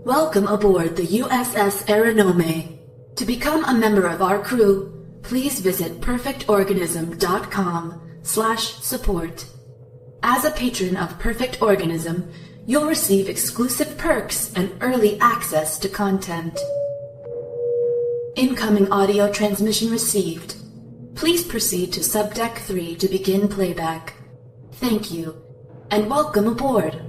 Welcome aboard the USS Aranome. To become a member of our crew, please visit perfectorganism.com/support. As a patron of Perfect Organism, you'll receive exclusive perks and early access to content. Incoming audio transmission received. Please proceed to Subdeck 3 to begin playback. Thank you, and welcome aboard.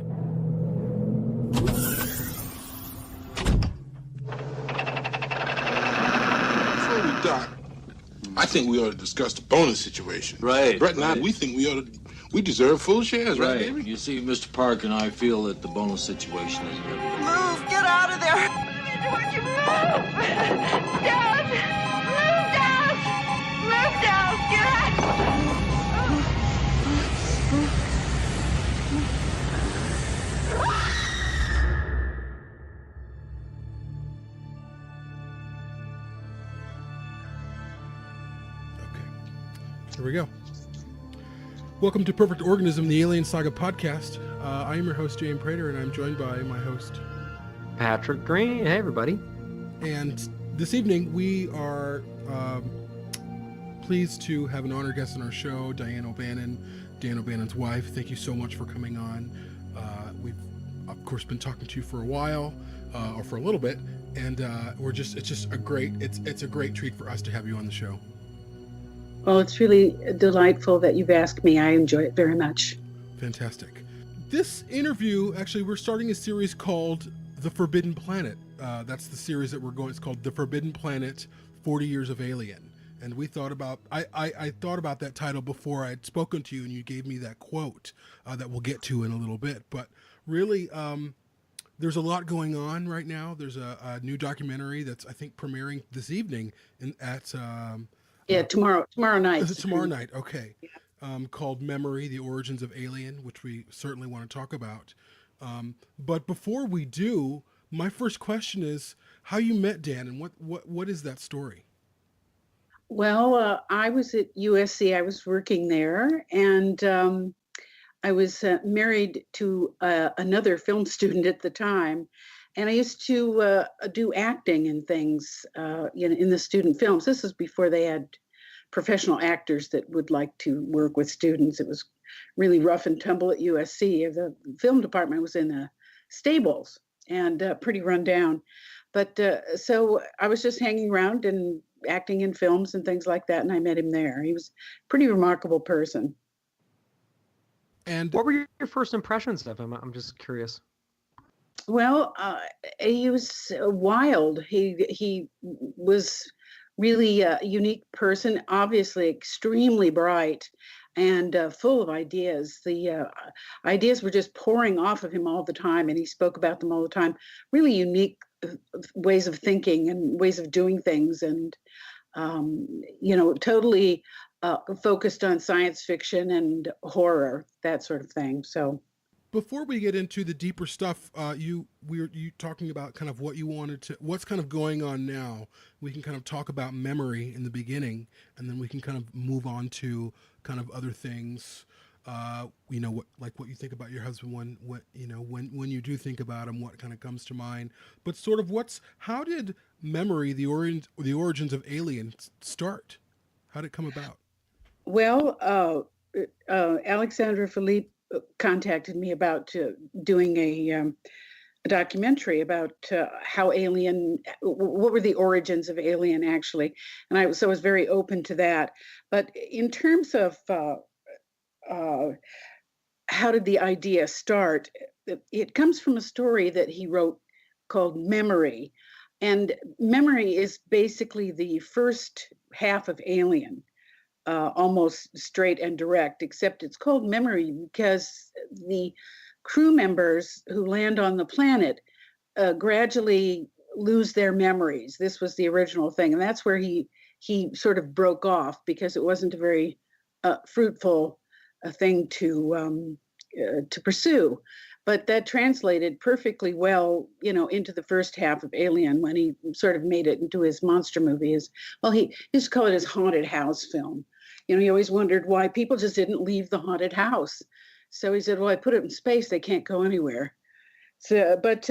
I think we ought to discuss the bonus situation. Right. Brett and I, we think we deserve full shares, right, baby? You see, Mr. Park and I feel that the bonus situation is good. Move! Get out of there! George, move! Dad! Move, Dad! Move, Dad! Get out! Here we go. Welcome to Perfect Organism, the Alien Saga podcast. I am your host, James Prater, and I'm joined by my host, Patrick Green. Hey, everybody. And this evening, we are pleased to have an honored guest on our show, Diane O'Bannon, Dan O'Bannon's wife. Thank you so much for coming on. We've, of course, been talking to you for a while, or for a little bit, and it's a great treat for us to have you on the show. Well, it's really delightful that you've asked me. I enjoy it very much. Fantastic. This interview, actually, we're starting a series called The Forbidden Planet. That's the series that we're going. It's called The Forbidden Planet, 40 Years of Alien. And we thought about, I thought about that title before I had spoken to you, and you gave me that quote that we'll get to in a little bit. But really, there's a lot going on right now. There's a new documentary that's, I think, premiering this evening tomorrow night. Is it tomorrow night? Okay. Yeah. Called Memory, The Origins of Alien, which we certainly want to talk about. But before we do, my first question is how you met Dan, and what is that story? Well, I was at USC. I was working there, and I was married to another film student at the time. And I used to do acting and things, in the student films. This was before they had professional actors that would like to work with students. It was really rough and tumble at USC. The film department was in the stables and pretty run down. But so I was just hanging around and acting in films and things like that, and I met him there. He was a pretty remarkable person. And what were your first impressions of him? I'm just curious. Well, he was wild. He was really a unique person, obviously extremely bright and full of ideas. The ideas were just pouring off of him all the time, and he spoke about them all the time. Really unique ways of thinking and ways of doing things, and totally focused on science fiction and horror, that sort of thing. So. Before we get into the deeper stuff, you talking about kind of what's kind of going on now. We can kind of talk about memory in the beginning, and then we can kind of move on to kind of other things. What you think about your husband when you do think about him, what kind of comes to mind. But sort of how did Memory, the origins of Alien start? How did it come about? Well, Alexandra Philippe contacted me about doing a documentary about what were the origins of Alien, actually, and I was very open to that. But in terms of how did the idea start, it comes from a story that he wrote called Memory, and Memory is basically the first half of Alien. Almost straight and direct, except it's called Memory because the crew members who land on the planet gradually lose their memories. This was the original thing, and that's where he sort of broke off because it wasn't a very fruitful thing to pursue. But that translated perfectly well, into the first half of Alien when he sort of made it into his monster movie. He used to call it his haunted house film. He always wondered why people just didn't leave the haunted house. So he said, well, I put it in space. They can't go anywhere. So, but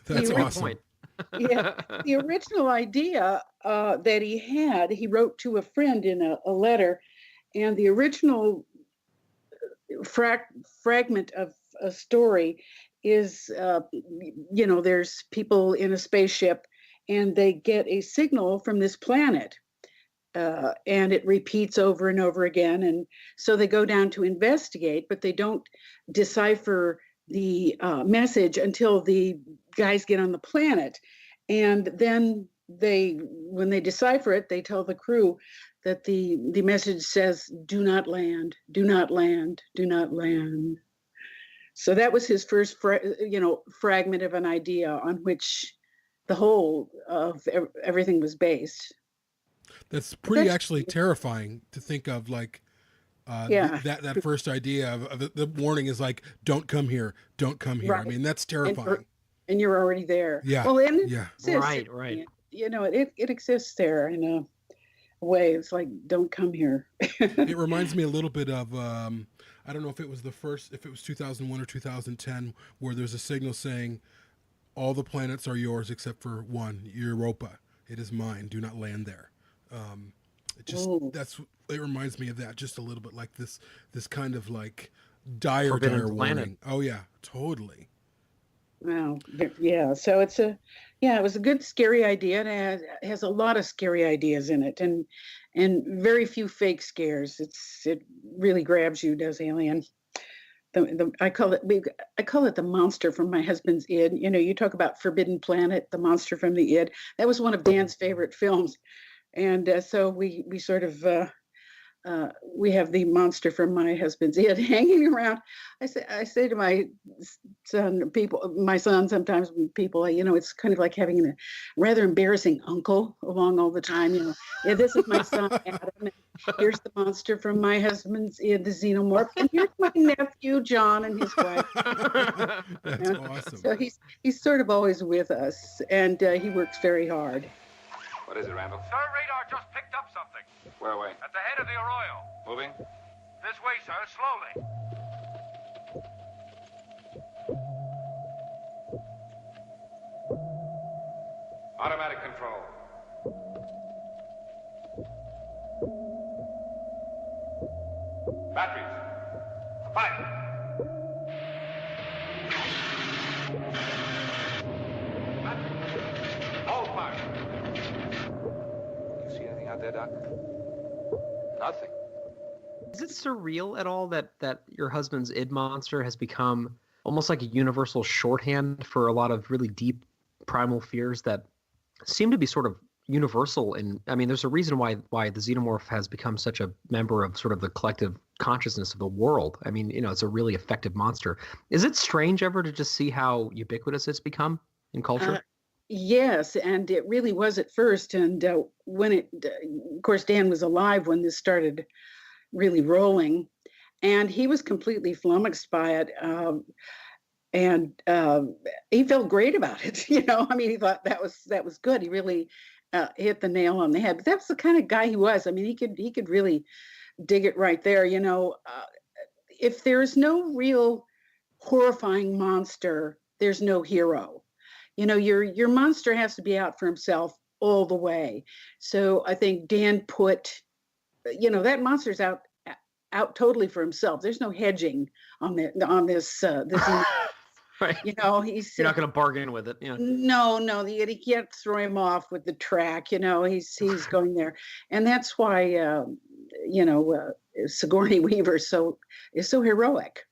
That's ori- awesome. yeah, the original idea that he had, he wrote to a friend in a letter, and the original fragment of a story is, there's people in a spaceship, and they get a signal from this planet. And it repeats over and over again. And so they go down to investigate, but they don't decipher the message until the guys get on the planet. And then when they decipher it, they tell the crew that the message says, "Do not land, do not land, do not land." So that was his first, fragment of an idea on which the whole of everything was based. That's pretty actually terrifying to think of, like, that first idea of the warning is like, don't come here, don't come here. Right. I mean, that's terrifying. And you're already there. Yeah. Well, and right. It exists there in a way. It's like, don't come here. It reminds me a little bit of, I don't know if it was if it was 2001 or 2010, where there's a signal saying, all the planets are yours except for one, Europa. It is mine. Do not land there. It reminds me of that just a little bit, like this kind of like dire warning. Oh yeah, totally. Wow. Yeah. So it was a good scary idea, and it has a lot of scary ideas in it, and very few fake scares. It really grabs you, does Alien. I call it the monster from my husband's id. You talk about Forbidden Planet, the monster from the id. That was one of Dan's favorite films. And so we sort of we have the monster from my husband's id hanging around. I say to my son sometimes, people, it's kind of like having a rather embarrassing uncle along all the time. This is my son Adam, and here's the monster from my husband's id, the xenomorph, and here's my nephew John and his wife. That's awesome. So he's sort of always with us, and he works very hard. What is it, Randall? Sir, radar just picked up something. Where away? At the head of the arroyo. Moving? This way, sir, slowly. Automatic control. Batteries. Fire! All fire. You see anything out there, Doc? Nothing. Is it surreal at all that your husband's id monster has become almost like a universal shorthand for a lot of really deep primal fears that seem to be sort of universal? And I mean, there's a reason why the xenomorph has become such a member of sort of the collective consciousness of the world. I mean, it's a really effective monster. Is it strange ever to just see how ubiquitous it's become in culture? Yes, and it really was at first. And when of course, Dan was alive when this started really rolling, and he was completely flummoxed by it. And he felt great about it. I mean, he thought that was good. He really hit the nail on the head. But that's the kind of guy he was. I mean, he could really dig it right there. If there's no real horrifying monster, there's no hero. Your monster has to be out for himself all the way. So I think Dan put, that monster's out totally for himself. There's no hedging on this. Right. He's You're not going to bargain with it. Yeah. No, you can't throw him off with the track. He's going there, and that's why Sigourney Weaver is so heroic.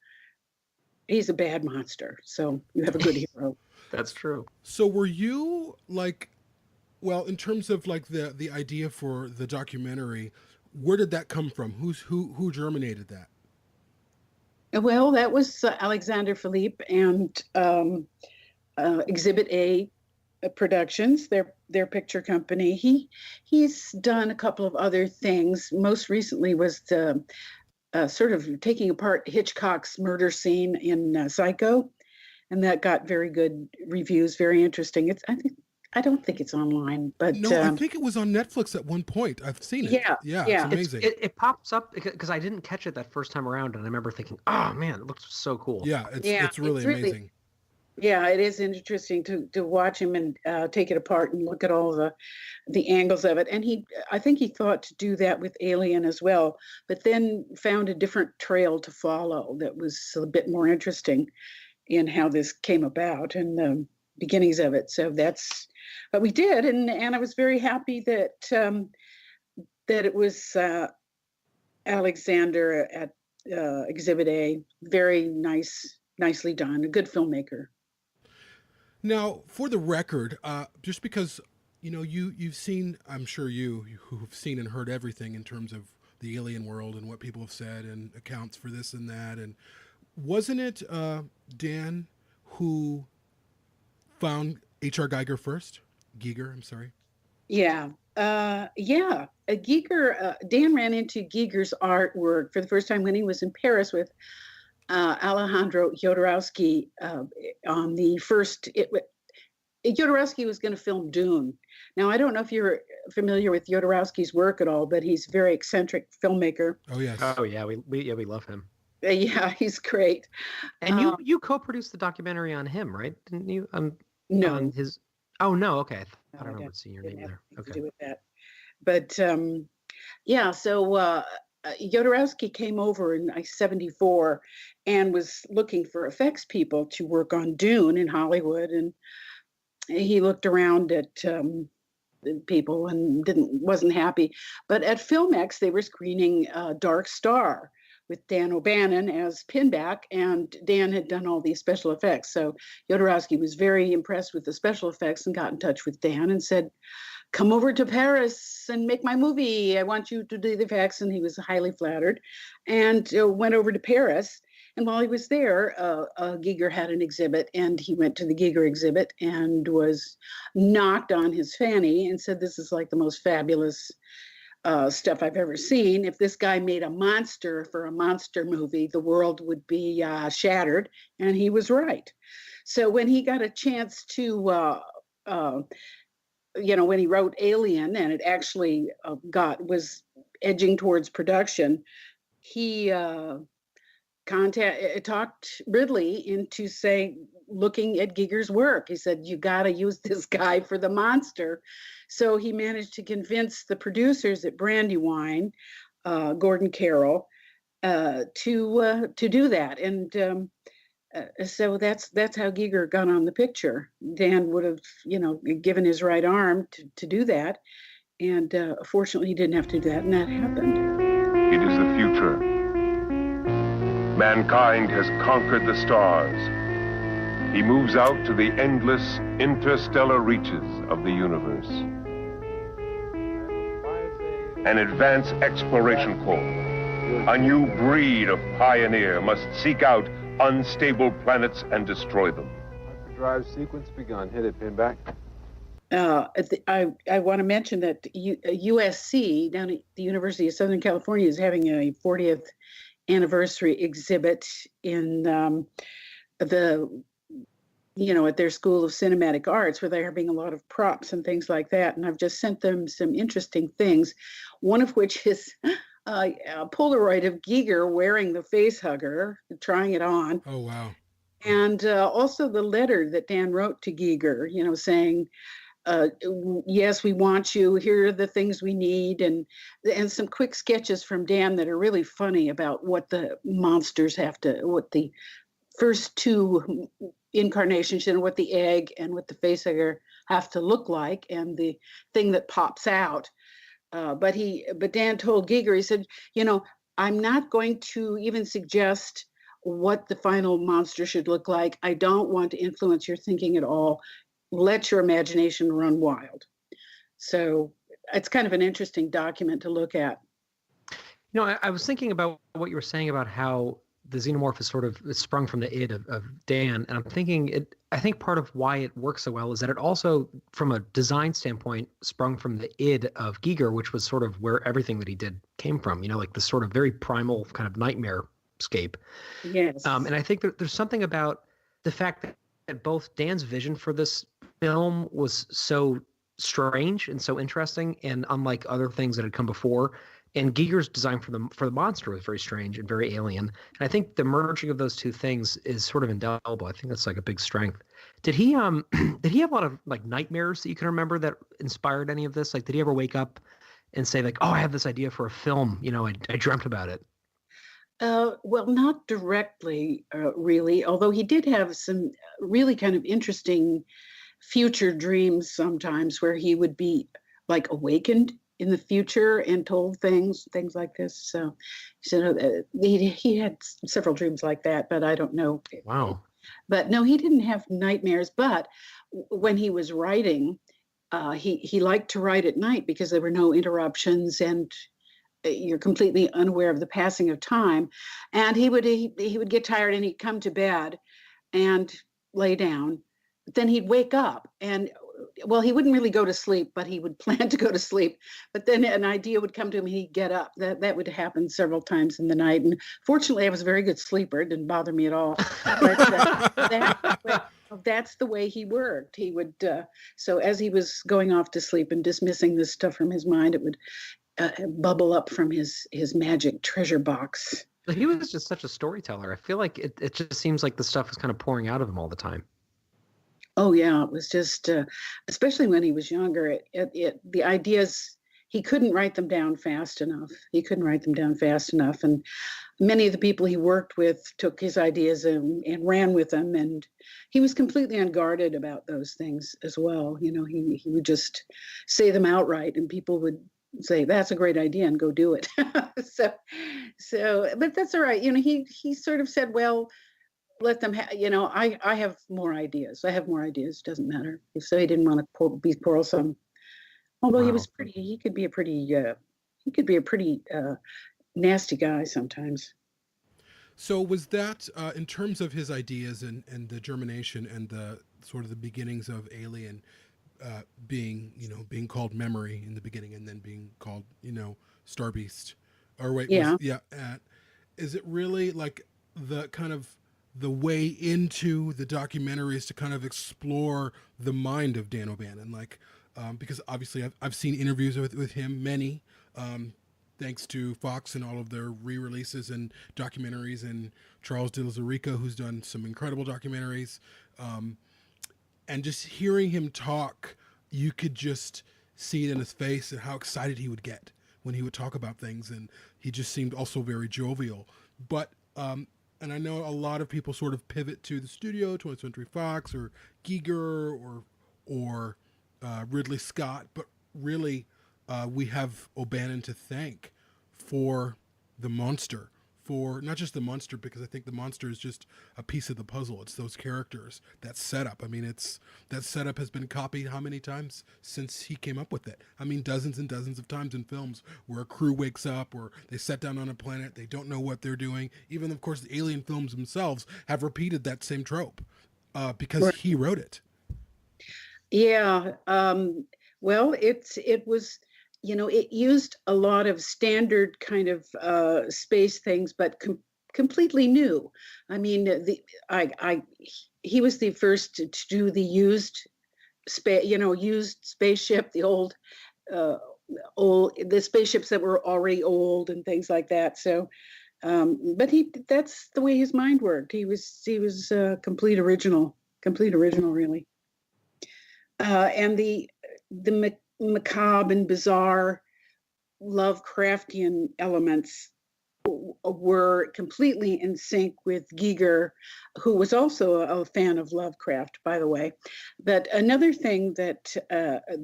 He's a bad monster, so you have a good hero. That's true. So were you like, well, in terms of like the idea for the documentary, where did that come from? Who germinated that? Well, that was Alexander Philippe and Exhibit A Productions, their picture company. He's done a couple of other things. Most recently was the sort of taking apart Hitchcock's murder scene in Psycho, and that got very good reviews. Very interesting. I don't think it's online, but no, I think it was on Netflix at one point. I've seen it. Yeah. It's amazing. It pops up because I didn't catch it that first time around, and I remember thinking, "Oh man, it looks so cool." Yeah, it's really amazing. Yeah, it is interesting to watch him and take it apart and look at all the angles of it. And I think he thought to do that with Alien as well, but then found a different trail to follow that was a bit more interesting in how this came about and the beginnings of it. So that's what we did, and I was very happy that that it was Alexander at Exhibit A. Very nicely done. A good filmmaker. Now, for the record, just because you've seen, I'm sure who've seen and heard everything in terms of the alien world and what people have said and accounts for this and that, and wasn't it Dan who found H.R. Giger first? Giger, I'm sorry. Yeah. Giger, Dan ran into Giger's artwork for the first time when he was in Paris with Alejandro Jodorowsky on the first. Jodorowsky was going to film Dune. Now, I don't know if you're familiar with Jodorowsky's work at all, but he's a very eccentric filmmaker. Oh yes. Oh yeah, we love him. Yeah, he's great. And you co-produced the documentary on him, right? Didn't you? No. On his. Oh no. Okay. I don't No, remember seeing your name there. To Okay. do with that. But yeah, so Jodorowsky came over in 1974 and was looking for effects people to work on Dune in Hollywood, and he looked around at people and wasn't happy. But at Filmex, they were screening Dark Star with Dan O'Bannon as Pinback, and Dan had done all these special effects. So Jodorowsky was very impressed with the special effects and got in touch with Dan and said, "Come over to Paris and make my movie. I want you to do the effects." And he was highly flattered and went over to Paris. And while he was there, Giger had an exhibit, and he went to the Giger exhibit and was knocked on his fanny and said, "This is like the most fabulous stuff I've ever seen. If this guy made a monster for a monster movie, the world would be shattered." And he was right. So when he got a chance to, when he wrote Alien and it actually was edging towards production, he talked Ridley into looking at Giger's work. He said, "You got to use this guy for the monster." So he managed to convince the producers at Brandywine, Gordon Carroll, to do that. And so that's how Giger got on the picture. Dan would have, given his right arm to do that. And fortunately, he didn't have to do that, and that happened. It is the future. Mankind has conquered the stars. He moves out to the endless interstellar reaches of the universe. An advanced exploration corps, a new breed of pioneer, must seek out unstable planets and destroy them. Drive sequence begun. Hit it, Pinback. I want to mention that USC, down at the University of Southern California, is having a 40th anniversary exhibit in at their School of Cinematic Arts, where they're having a lot of props and things like that. And I've just sent them some interesting things, one of which is a Polaroid of Giger wearing the face hugger, trying it on. Oh, wow. And also the letter that Dan wrote to Giger, saying, "Yes, we want you. Here are the things we need," and some quick sketches from Dan that are really funny about what the monsters what the first two incarnations, and what the egg and what the facehugger have to look like, and the thing that pops out. But Dan told Giger, he said, "I'm not going to even suggest what the final monster should look like. I don't want to influence your thinking at all. Let your imagination run wild." So it's kind of an interesting document to look at. I was thinking about what you were saying about how the xenomorph is sort of sprung from the id of Dan, and I'm thinking I think part of why it works so well is that it also, from a design standpoint, sprung from the id of Giger, which was sort of where everything that he did came from. Like this sort of very primal kind of nightmare scape. Yes. And I think that there's something about the fact that both Dan's vision for this film was so strange and so interesting, and unlike other things that had come before, And Giger's design for the monster was very strange and very alien. And I think the merging of those two things is sort of indelible. I think that's like a big strength. Did he did he have a lot of like nightmares that you can remember that inspired any of this? Like, did he ever wake up and say like, "Oh, I have this idea for a film. You know, I dreamt about it." Well, not directly, really, although he did have some really kind of interesting future dreams sometimes where he would be like awakened in the future and told things like this. So he had several dreams like that, but I don't know. Wow. But no, he didn't have nightmares. But when he was writing, he liked to write at night because there were no interruptions and you're completely unaware of the passing of time. And he would get tired and he'd come to bed and lay down. Then he'd wake up and, well, he wouldn't really go to sleep, but he would plan to go to sleep. But then an idea would come to him and he'd get up. That would happen several times in the night. And fortunately, I was a very good sleeper. It didn't bother me at all. But that's the way he worked. He would, so as he was going off to sleep and dismissing this stuff from his mind, it would bubble up from his magic treasure box. But he was just such a storyteller. I feel like it just seems like the stuff was kind of pouring out of him all the time. Oh yeah, it was just, especially when he was younger. The ideas, he couldn't write them down fast enough. And many of the people he worked with took his ideas and ran with them. And he was completely unguarded about those things as well. You know, he would just say them outright, and people would say, "That's a great idea," and go do it. But that's all right. You know, he sort of said, "Well, let them I have more ideas. Doesn't matter." So he didn't want to be quarrelsome. Although Wow. he could be a pretty nasty guy sometimes. So was that in terms of his ideas and the germination and the sort of the beginnings of Alien being called Memory in the beginning and then being called Star Beast, or wait, Yeah. Is it really like the kind of the way into the documentary is to kind of explore the mind of Dan O'Bannon, like because obviously I've seen interviews with him, many, thanks to Fox and all of their re-releases and documentaries, and Charles de Lauzirika, who's done some incredible documentaries, and just hearing him talk, you could just see it in his face and how excited he would get when he would talk about things, and he just seemed also very jovial. But and I know a lot of people sort of pivot to the studio, 20th Century Fox, or Giger, or Ridley Scott, but really we have O'Bannon to thank for the monster, for not just the monster, because I think the monster is just a piece of the puzzle. It's those characters, that setup. I mean, that setup has been copied how many times since he came up with it? I mean, dozens and dozens of times in films where a crew wakes up or they set down on a planet, they don't know what they're doing. Even, of course, the Alien films themselves have repeated that same trope because he wrote it. Yeah. Well, it was, it used a lot of standard kind of space things, but completely new. I mean, he was the first to do the used spaceship, the the spaceships that were already old and things like that. So, but that's the way his mind worked. He was complete original, really. And the macabre and bizarre Lovecraftian elements were completely in sync with Giger, who was also a fan of Lovecraft, by the way. But another thing that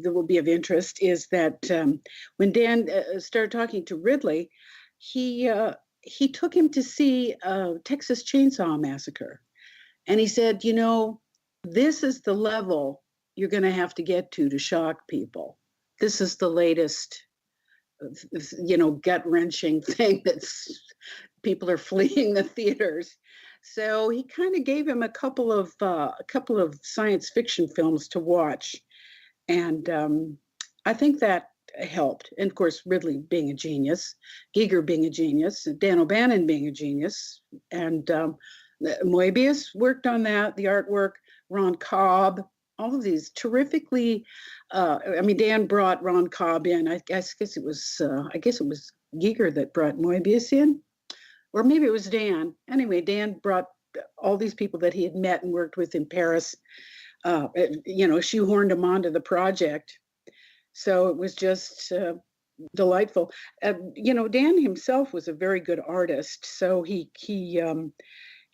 will be of interest is that when Dan started talking to Ridley, he took him to see Texas Chainsaw Massacre. And he said, this is the level you're going to have to get to shock people. This is the latest, gut-wrenching thing that's people are fleeing the theaters. So he kind of gave him a couple of science fiction films to watch, and I think that helped. And of course, Ridley being a genius, Giger being a genius, Dan O'Bannon being a genius, and Moebius worked on that. The artwork, Ron Cobb. All of these terrifically. Dan brought Ron Cobb in. I guess it was Giger that brought Moebius in, or maybe it was Dan. Anyway, Dan brought all these people that he had met and worked with in Paris, shoehorned them onto the project. So it was just delightful. Dan himself was a very good artist, so he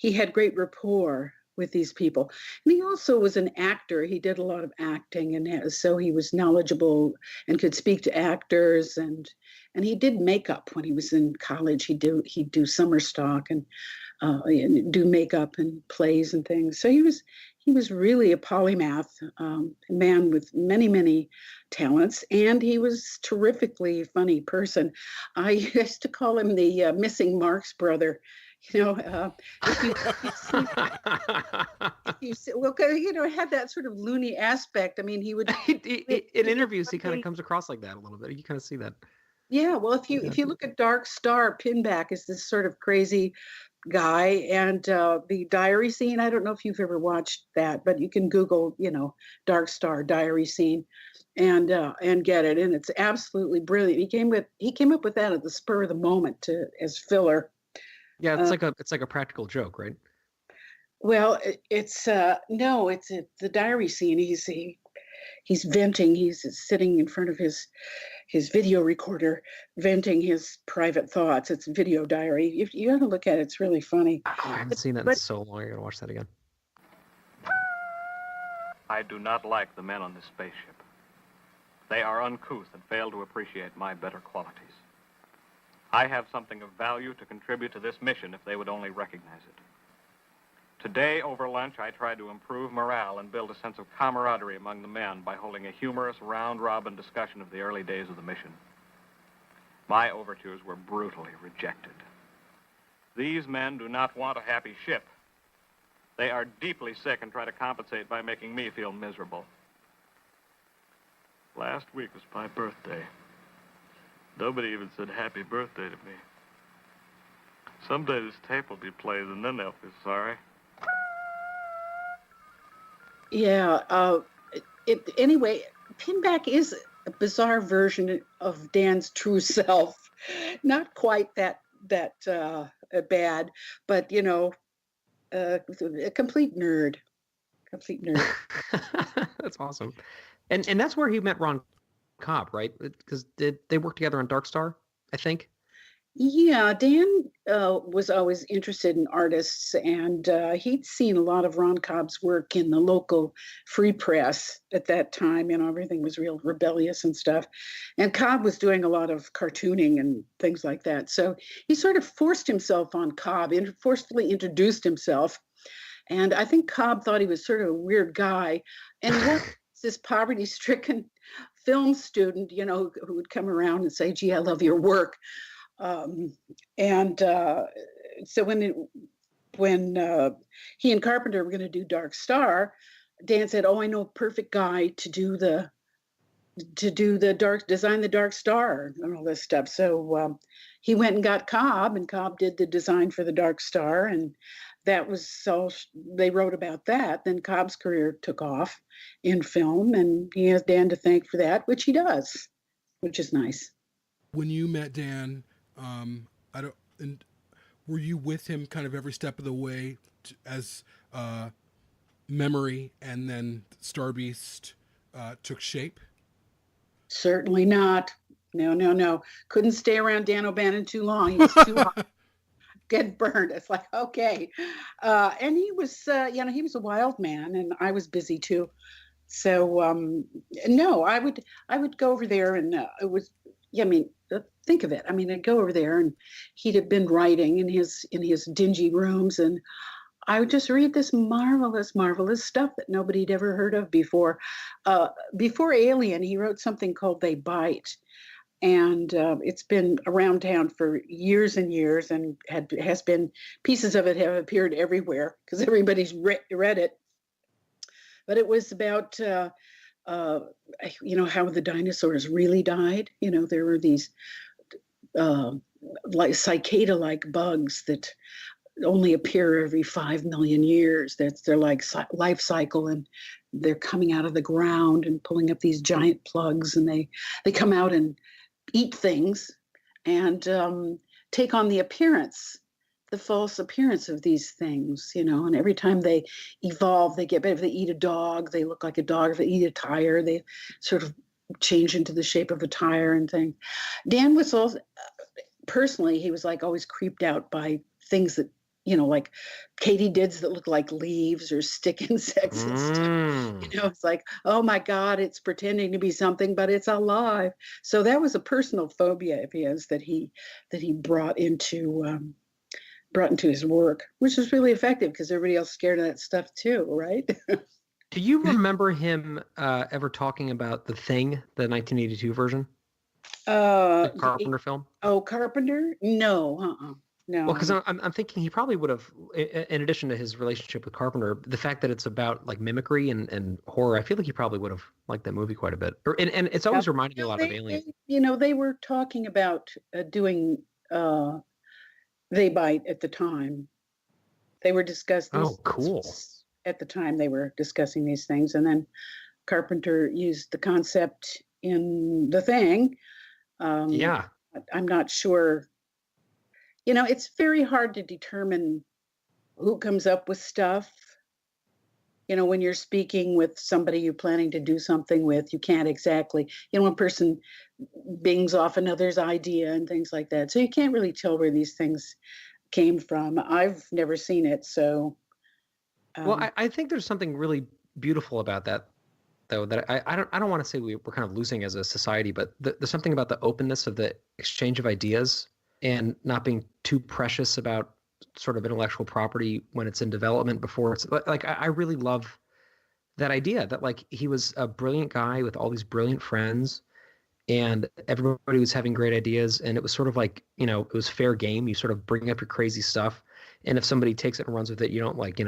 had great rapport with these people. And he also was an actor. He did a lot of acting, and so he was knowledgeable and could speak to actors. And he did makeup when he was in college. He'd do summer stock and do makeup and plays and things. So he was really a polymath, man with many, many talents, and he was terrifically funny person. I used to call him the missing Marx brother. Had that sort of loony aspect. I mean, he would in interviews he kind of comes across like that a little bit. You kind of see that. Yeah, well, if you look at Dark Star, Pinback is this sort of crazy guy, and the diary scene. I don't know if you've ever watched that, but you can Google, Dark Star diary scene, and get it, and it's absolutely brilliant. He came up with that at the spur of the moment as filler. Yeah, it's like a practical joke, right? Well, it's the diary scene. He's venting. He's sitting in front of his video recorder, venting his private thoughts. It's video diary. If you have to look at it, it's really funny. Oh, I haven't seen that in so long. I gotta watch that again. I do not like the men on this spaceship. They are uncouth and fail to appreciate my better qualities. I have something of value to contribute to this mission if they would only recognize it. Today, over lunch, I tried to improve morale and build a sense of camaraderie among the men by holding a humorous, round-robin discussion of the early days of the mission. My overtures were brutally rejected. These men do not want a happy ship. They are deeply sick and try to compensate by making me feel miserable. Last week was my birthday. Nobody even said happy birthday to me. Someday this tape will be played, and then they'll feel sorry. Yeah. Anyway, Pinback is a bizarre version of Dan's true self. Not quite that bad, but a complete nerd. Complete nerd. That's awesome. And that's where he met Ron Cobb, right? Because did they work together on Dark Star, I think? Yeah, Dan was always interested in artists, and he'd seen a lot of Ron Cobb's work in the local free press at that time. Everything was real rebellious and stuff. And Cobb was doing a lot of cartooning and things like that. So he sort of forced himself on Cobb, forcefully introduced himself. And I think Cobb thought he was sort of a weird guy. And this poverty-stricken film student, who would come around and say, "Gee, I love your work." So when he and Carpenter were going to do Dark Star, Dan said, "Oh, I know a perfect guy to design the Dark Star and all this stuff." So he went and got Cobb, and Cobb did the design for the Dark Star, and that was all they wrote about that. Then Cobb's career took off in film, and he has Dan to thank for that, which he does, which is nice. When you met Dan, were you with him kind of every step of the way as Memory and then Star Beast took shape? Certainly not. No. Couldn't stay around Dan O'Bannon too long. He was too hot. Get burned. It's like, okay. And he was, he was a wild man, and I was busy too. So, no, I would go over there, and it was, think of it. I'd go over there, and he'd have been writing in his dingy rooms, and I would just read this marvelous, marvelous stuff that nobody'd ever heard of before. Before Alien, he wrote something called They Bite. And it's been around town for years and years, and has been, pieces of it have appeared everywhere because everybody's read it. But it was about, how the dinosaurs really died. There were these like cicada-like bugs that only appear every 5 million years. That's their life cycle, and they're coming out of the ground and pulling up these giant plugs, and they come out and eat things, and take on the false appearance of these things, and every time they evolve, they get better. If they eat a dog, they look like a dog. If they eat a tire, they sort of change into the shape of a tire and things. Dan was also, personally, he was like always creeped out by things that, like katydids that look like leaves or stick insects and stuff. It's like, oh my God, it's pretending to be something, but it's alive. So that was a personal phobia of his that he brought into his work, which was really effective because everybody else scared of that stuff too, right? Do you remember him ever talking about The Thing, the 1982 version? The Carpenter film? Oh, Carpenter? No, no. Well, because I'm thinking he probably would have, in addition to his relationship with Carpenter, the fact that it's about like mimicry and horror, I feel like he probably would have liked that movie quite a bit. And it's always reminded me a lot of Alien. They were talking about doing They Bite at the time. They were discussing. Oh, cool. At the time, they were discussing these things, and then Carpenter used the concept in The Thing. Yeah. I'm not sure. It's very hard to determine who comes up with stuff. When you're speaking with somebody you're planning to do something with, you can't exactly, one person bings off another's idea and things like that. So you can't really tell where these things came from. I've never seen it, so. Well, I think there's something really beautiful about that, though, that I don't want to say we're kind of losing as a society, but there's something about the openness of the exchange of ideas and not being too precious about sort of intellectual property when it's in development before it's like, I really love that idea that like he was a brilliant guy with all these brilliant friends and everybody was having great ideas. And it was sort of like, it was fair game. You sort of bring up your crazy stuff. And if somebody takes it and runs with it, you don't like,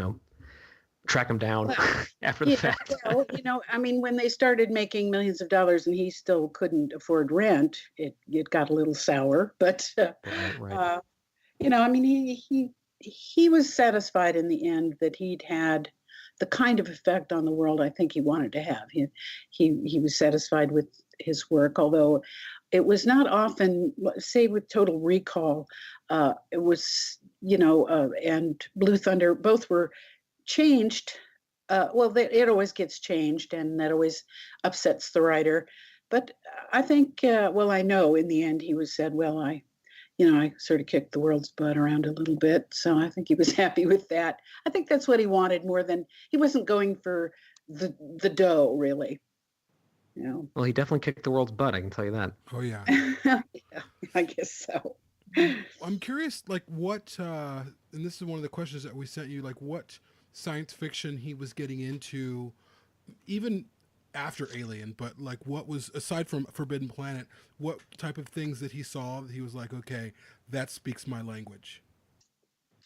track them down after the fact. Well, when they started making millions of dollars and he still couldn't afford rent, it got a little sour. But right. He was satisfied in the end that he'd had the kind of effect on the world I think he wanted to have. He was satisfied with his work, although it was not often. Say with Total Recall, it was and Blue Thunder, both were changed. It always gets changed, and that always upsets the writer. But I think, I know in the end he was said, well, I sort of kicked the world's butt around a little bit. So I think he was happy with that. I think that's what he wanted more than, he wasn't going for the dough, really. Well, he definitely kicked the world's butt, I can tell you that. Oh, yeah. Yeah, I guess so. I'm curious, like what, and this is one of the questions that we sent you, like what science fiction he was getting into, even after Alien, but like what was, aside from Forbidden Planet, what type of things that he saw that he was like, okay, that speaks my language?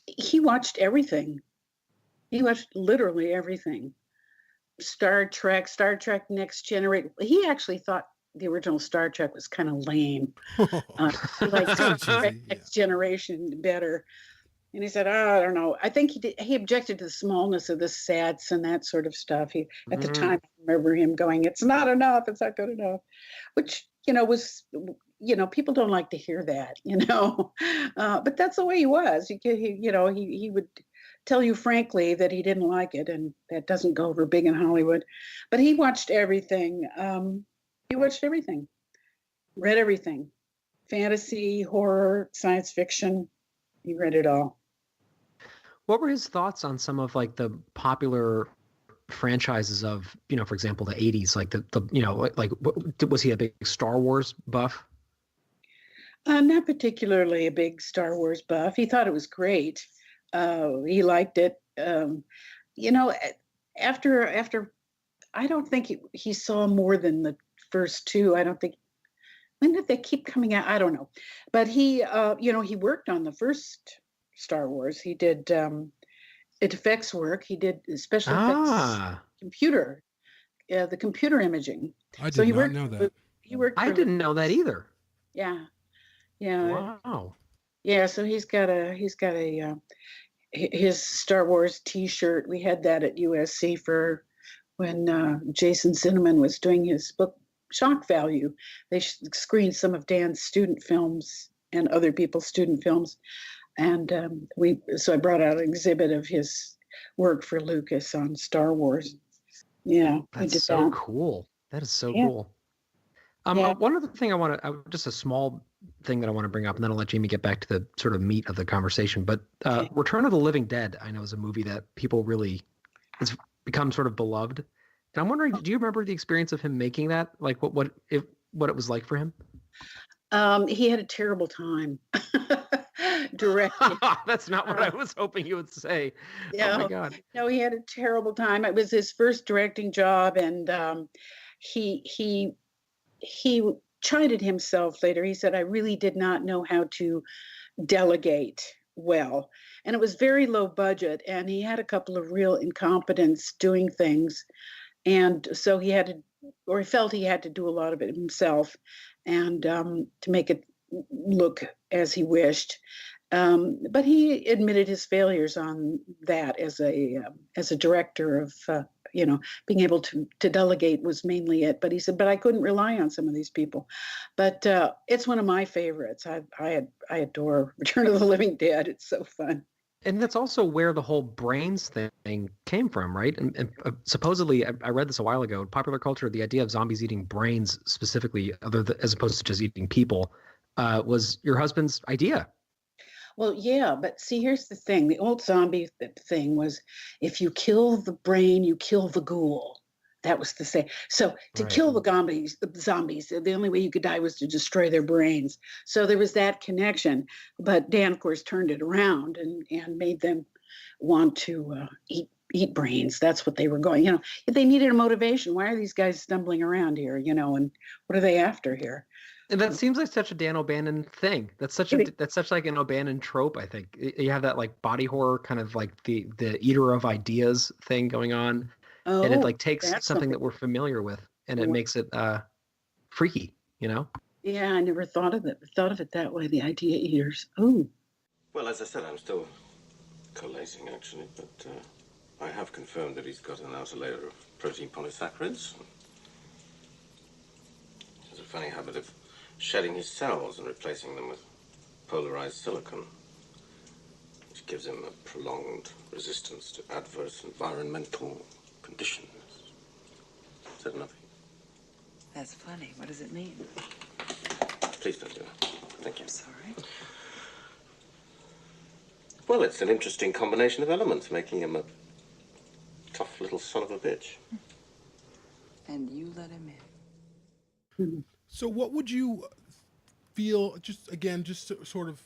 He watched everything. He watched literally everything. Star Trek Next Generation. He actually thought the original Star Trek was kind of lame. He liked Star Trek Next Generation better. And he said, I don't know. I think he objected to the smallness of the sets and that sort of stuff. At the time, I remember him going, it's not enough. It's not good enough. Which, was, people don't like to hear that, but that's the way he was. He would tell you frankly that he didn't like it, and that doesn't go over big in Hollywood. But he watched everything. Read everything. Fantasy, horror, science fiction. He read it all. What were his thoughts on some of like the popular franchises of, for example, the 80s, like was he a big Star Wars buff? Not particularly a big Star Wars buff. He thought it was great. He liked it. After I don't think he saw more than the first two. I don't think. When did they keep coming out? I don't know. But he worked on the first Star Wars. He did effects work. He did special effects, the computer imaging. I did not know that. He worked. I didn't know that either. Yeah. Wow. Yeah. So he's got his Star Wars T-shirt. We had that at USC for when Jason Cinnamon was doing his book Shock Value. They screened some of Dan's student films and other people's student films. And so I brought out an exhibit of his work for Lucas on Star Wars. Yeah, That's so cool. That is so cool. One other thing just a small thing that I want to bring up, and then I'll let Jamie get back to the sort of meat of the conversation. But Return of the Living Dead, I know, is a movie that people really, it's become sort of beloved. And I'm wondering, do you remember the experience of him making that? Like what it was like for him? He had a terrible time directing. That's not what I was hoping you would say. Yeah. Oh my God. No, he had a terrible time. It was his first directing job, and he chided himself later. He said, "I really did not know how to delegate well." And it was very low budget, and he had a couple of real incompetents doing things. And so he felt he had to do a lot of it himself, and to make it look as he wished. But he admitted his failures on that as a director of, being able to delegate was mainly it. But he said, but I couldn't rely on some of these people. But it's one of my favorites. I adore Return of the Living Dead. It's so fun. And that's also where the whole brains thing came from, right? And supposedly, I read this a while ago, in popular culture, the idea of zombies eating brains specifically, as opposed to just eating people, was your husband's idea. Well, yeah, but see, here's the thing. The old zombie thing was, if you kill the brain, you kill the ghoul. That was the say. So to kill the zombies, the only way you could die was to destroy their brains. So there was that connection. But Dan, of course, turned it around and made them want to eat brains. That's what they were going. They needed a motivation. Why are these guys stumbling around here? And what are they after here? And that seems like such a Dan O'Bannon thing. That's such like an O'Bannon trope. I think you have that like body horror kind of like the eater of ideas thing going on. And it like takes something that we're familiar with and it makes it freaky, Yeah, I never thought of it that way. The idea eaters. Oh. Well, as I said, I'm still collating actually, but I have confirmed that he's got an outer layer of protein polysaccharides. He has a funny habit of shedding his cells and replacing them with polarized silicon, which gives him a prolonged resistance to adverse environmental conditions. Said nothing. That's funny. What does it mean? Please don't do that. Thank you. Sorry. Well, it's an interesting combination of elements, making him a tough little son of a bitch. And you let him in. So what would you feel, just sort of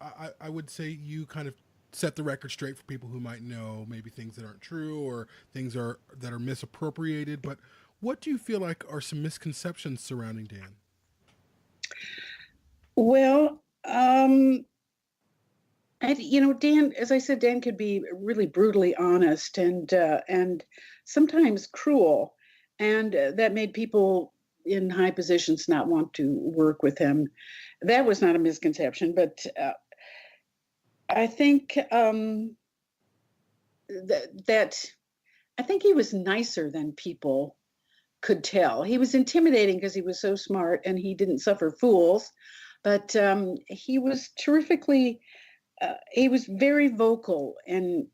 I would say you kind of set the record straight for people who might know maybe things that aren't true or things that are misappropriated, but what do you feel like are some misconceptions surrounding Dan? Well, Dan, as I said, Dan could be really brutally honest and sometimes cruel, and that made people in high positions not want to work with him. That was not a misconception, but I think that I think he was nicer than people could tell. He was intimidating because he was so smart and he didn't suffer fools, but he was terrifically, he was very vocal and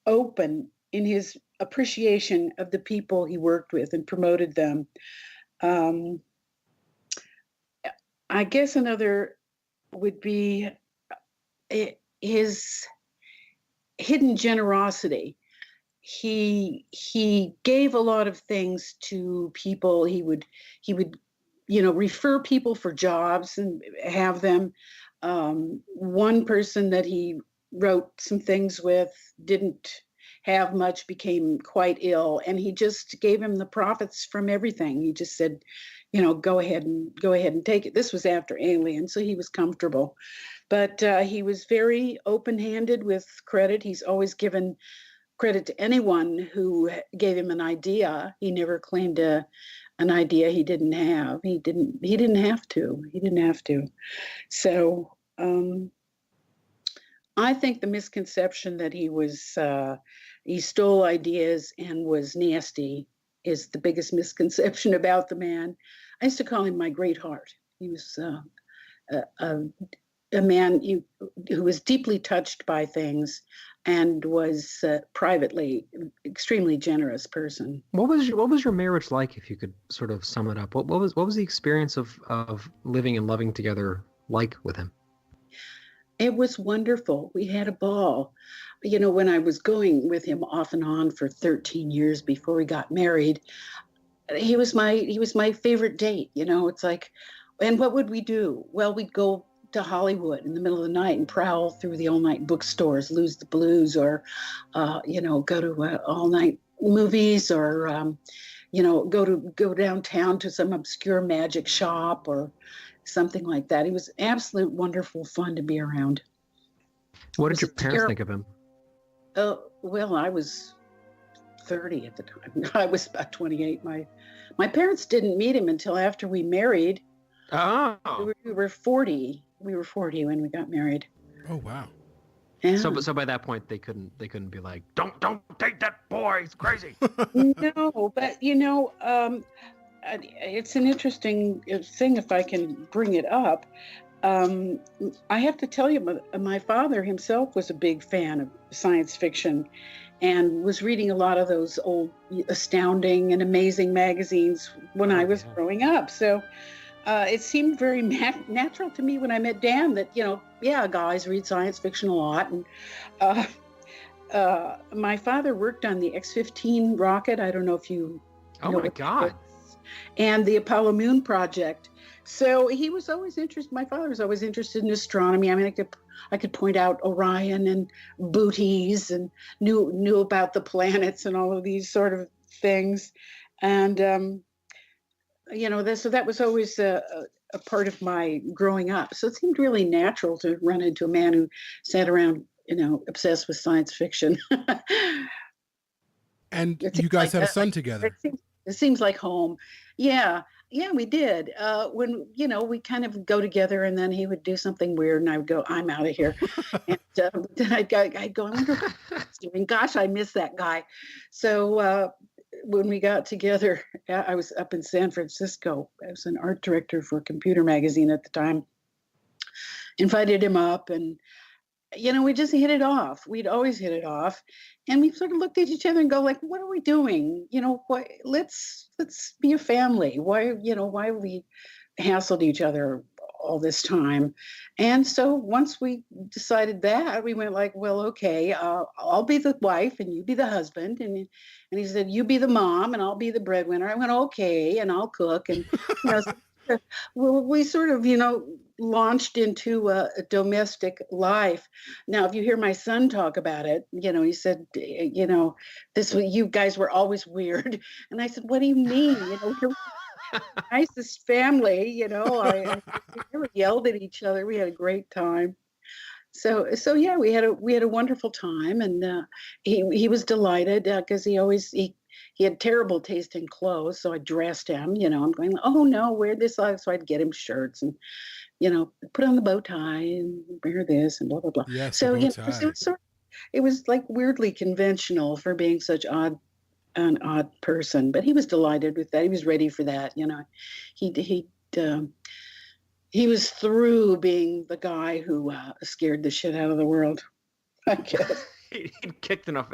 open in his appreciation of the people he worked with and promoted them. I guess another would be his hidden generosity. He gave a lot of things to people. He would refer people for jobs and have them. One person that he wrote some things with didn't have much, became quite ill, and he just gave him the profits from everything. He just said, go ahead and take it. This was after Alien, so he was comfortable. But he was very open-handed with credit. He's always given credit to anyone who gave him an idea. He never claimed an idea he didn't have. He didn't have to. So I think the misconception that he stole ideas and was nasty is the biggest misconception about the man. I used to call him my great heart. He was a man who was deeply touched by things and was privately extremely generous person. What was your marriage like, if you could sort of sum it up? What was the experience of living and loving together like with him? It was wonderful. We had a ball. You know, when I was going with him off and on for 13 years before we got married, he was my favorite date. You know, it's like, and what would we do? Well, we'd go to Hollywood in the middle of the night and prowl through the all-night bookstores, Lose the Blues, or, you know, go to all-night movies, or, you know, go downtown to some obscure magic shop or something like that. He was absolute wonderful fun to be around. What did your parents think of him? Well, I was 30 at the time. I was about 28. My parents didn't meet him until after we married. Oh. We were 40. We were 40 when we got married. Oh wow. Yeah. So by that point they couldn't be like, don't date that boy, he's crazy. No, but you know, it's an interesting thing if I can bring it up. I have to tell you, my father himself was a big fan of science fiction and was reading a lot of those old Astounding and Amazing magazines when I was growing up. So it seemed very natural to me when I met Dan that, you know, yeah, guys read science fiction a lot. And my father worked on the X-15 rocket. I don't know if you know. Oh my God. And the Apollo Moon project. So he was always interested. My father was always interested in astronomy. I mean, I could point out Orion and Bootes and knew about the planets and all of these sort of things. And you know, so that was always a part of my growing up. So it seemed really natural to run into a man who sat around, you know, obsessed with science fiction. And you guys had a son together. It seems like home. Yeah, we did. When, you know, we kind of go together and then he would do something weird and I would go, I'm out of here. And then I'd go, I wonder what he's doing. Gosh, I miss that guy. So when we got together, I was up in San Francisco. I was an art director for Computer Magazine at the time. Invited him up and, you know, we just hit it off. We'd always hit it off. And we sort of looked at each other and go like, what are we doing? You know, let's be a family. Why have we hassled each other all this time? And so once we decided that, we went like, well, okay, I'll be the wife and you be the husband. And he said, you be the mom and I'll be the breadwinner. I went, okay, and I'll cook. And, you know, well, we sort of, you know, launched into a domestic life. Now, if you hear my son talk about it, you know, he said, you know, you guys were always weird. And I said, what do you mean? You know, you're the nicest family, you know. I never yelled at each other. We had a great time. So yeah, we had a wonderful time, and he was delighted because he had terrible taste in clothes, so I dressed him. You know, I'm going, oh no, wear this. So I'd get him shirts and, you know, put on the bow tie and wear this and blah blah blah. Yes, so you know, it was like weirdly conventional for being such an odd person, but he was delighted with that. He was ready for that. You know, he was through being the guy who scared the shit out of the world, I guess. He kicked enough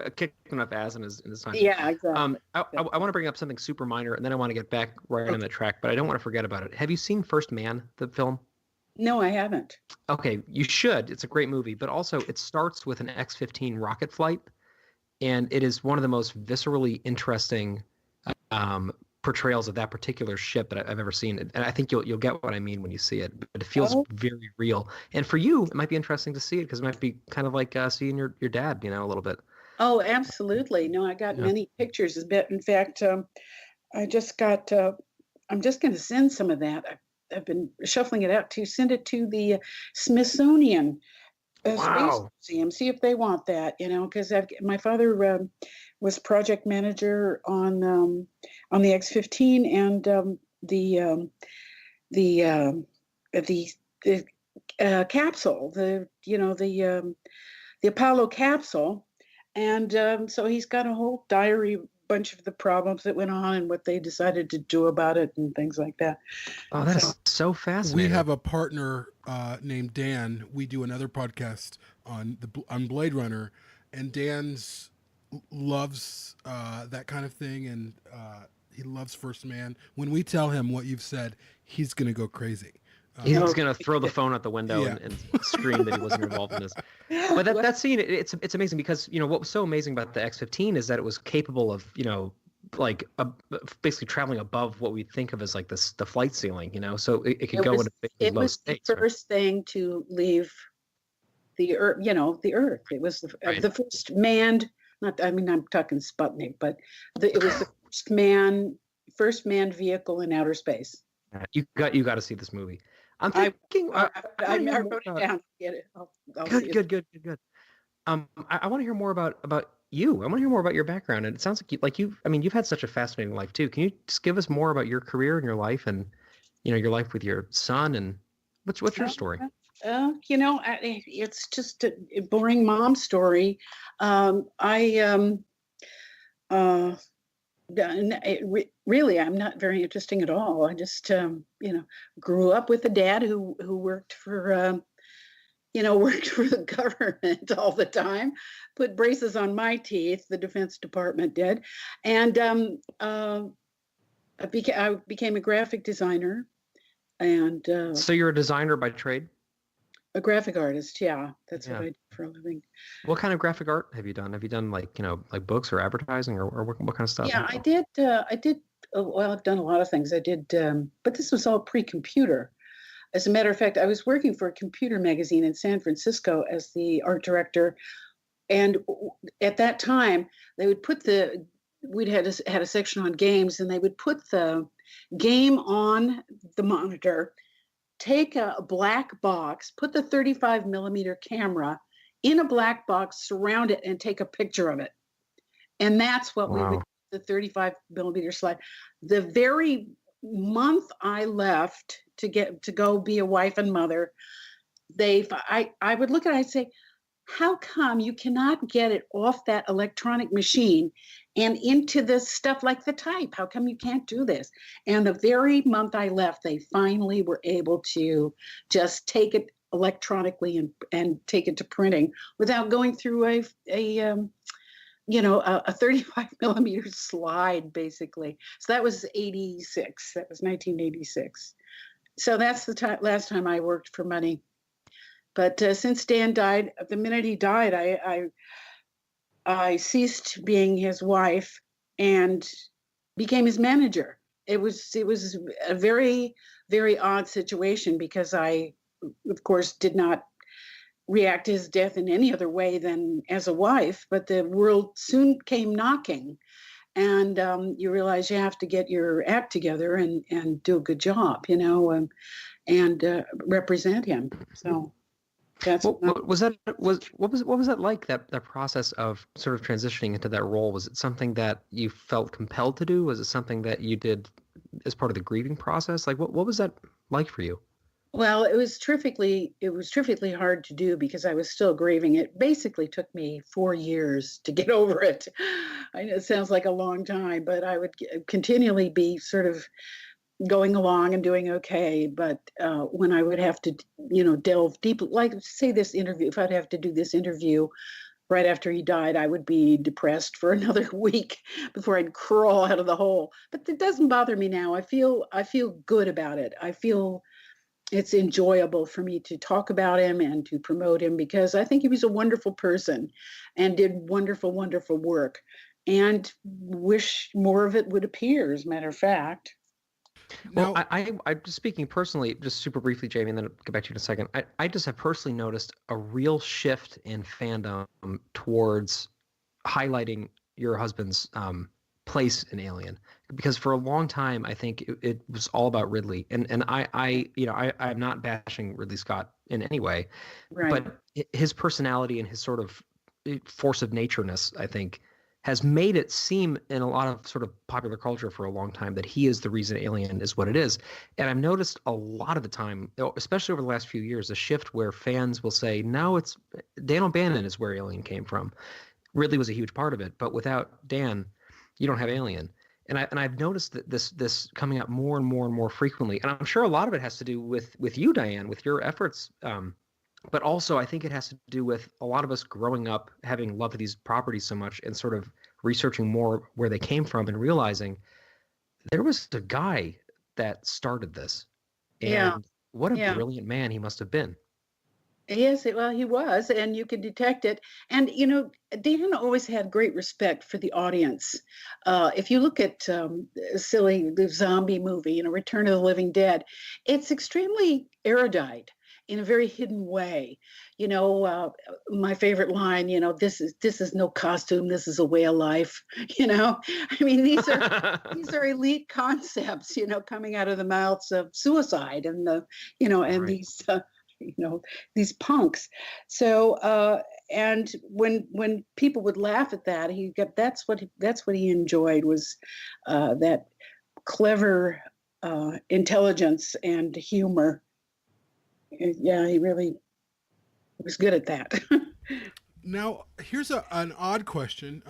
ass in his time. Yeah, exactly. I want to bring up something super minor, and then I want to get back right on the track, but I don't want to forget about it. Have you seen First Man, the film? No, I haven't. Okay, you should. It's a great movie, but also it starts with an X-15 rocket flight, and it is one of the most viscerally interesting portrayals of that particular ship that I've ever seen. And I think you'll get what I mean when you see it, but it feels very real. And for you, it might be interesting to see it because it might be kind of like seeing your dad, you know, a little bit. Oh, absolutely. No, I got many pictures. In fact, I just got, I'm just going to send some of that. I've been shuffling it out to send it to the Smithsonian Space Museum, see if they want that, you know, because my father was project manager on the X-15 and the capsule, the Apollo capsule, and so he's got a whole diary bunch of the problems that went on and what they decided to do about it and things like that. Oh, that's so fascinating. We have a partner named Dan. We do another podcast on Blade Runner, and Dan's loves that kind of thing, and he loves First Man. When we tell him what you've said, he's going to go crazy. He's going to throw the phone out the window and scream that he wasn't involved in this. But that scene, it's amazing because, what was so amazing about the X-15 is that it was capable of, like basically traveling above what we think of as like the flight ceiling, so it could go into low states. It was the first thing to leave the Earth, the Earth. It was the first manned, I'm talking Sputnik, but it was the first manned vehicle in outer space. You got to see this movie. I'm thinking. I wrote it down. Get it. I'll Good. I want to hear more about you. I want to hear more about your background. And it sounds like you've had such a fascinating life too. Can you just give us more about your career and your life, and your life with your son, and what's your story? It's just a boring mom story. Really, I'm not very interesting at all. I just, grew up with a dad who worked for, worked for the government all the time, put braces on my teeth, the Defense Department did. And I became a graphic designer. And so you're a designer by trade? A graphic artist, yeah. That's what I do for a living. What kind of graphic art have you done? Have you done like books or advertising or what kind of stuff? Yeah, I did. Well, I've done a lot of things. I did, but this was all pre-computer. As a matter of fact, I was working for a computer magazine in San Francisco as the art director. And at that time, they would put we'd had a section on games, and they would put the game on the monitor, take a black box, put the 35 millimeter camera in a black box, surround it, and take a picture of it. And that's what we would do, the 35 millimeter slide. The very month I left to go be a wife and mother, I would look at it, I'd say, how come you cannot get it off that electronic machine and into the stuff like the type? How come you can't do this? And the very month I left, they finally were able to just take it electronically and take it to printing without going through a 35 millimeter slide, basically. So that was 86. That was 1986. So that's the last time I worked for money. But since Dan died, the minute he died, I ceased being his wife and became his manager. It was a very, very odd situation because I, of course, did not react to his death in any other way than as a wife. But the world soon came knocking, and you realize you have to get your act together and do a good job, and represent him. So. What was that like, that process of sort of transitioning into that role? Was it something that you felt compelled to do? Was it something that you did as part of the grieving process? Like what was that like for you? Well, it was terrifically hard to do because I was still grieving. It basically took me 4 years to get over it. I know it sounds like a long time, but I would continually be sort of going along and doing okay, but when I would have to, delve deep, like say this interview, if I'd have to do this interview right after he died, I would be depressed for another week before I'd crawl out of the hole. But it doesn't bother me now. I feel good about it. I feel it's enjoyable for me to talk about him and to promote him because I think he was a wonderful person and did wonderful, wonderful work, and wish more of it would appear, as a matter of fact. Well, I'm just speaking personally, just super briefly, Jamie, and then I'll get back to you in a second. I just have personally noticed a real shift in fandom towards highlighting your husband's place in Alien, because for a long time I think it was all about Ridley, and I'm not bashing Ridley Scott in any way, right. But his personality and his sort of force of natureness, I think, has made it seem in a lot of sort of popular culture for a long time that he is the reason Alien is what it is. And I've noticed a lot of the time, especially over the last few years, a shift where fans will say, no, it's Dan O'Bannon is where Alien came from. Ridley was a huge part of it, but without Dan, you don't have Alien. And I've noticed that this coming up more and more and more frequently. And I'm sure a lot of it has to do with you, Diane, with your efforts. But also I think it has to do with a lot of us growing up having loved these properties so much and sort of researching more where they came from and realizing there was a guy that started this. And what a brilliant man he must have been. Yes, well, he was, and you could detect it. And, you know, Dan always had great respect for the audience. If you look at the zombie movie, you know, Return of the Living Dead, it's extremely erudite in a very hidden way. You know, my favorite line, you know, this is no costume, this is a way of life. You know, I mean, these are elite concepts, you know, coming out of the mouths of suicide and these these punks. So and when people would laugh at that, that's what he enjoyed, was that clever intelligence and humor. Yeah, he really was good at that. Now, here's an odd question.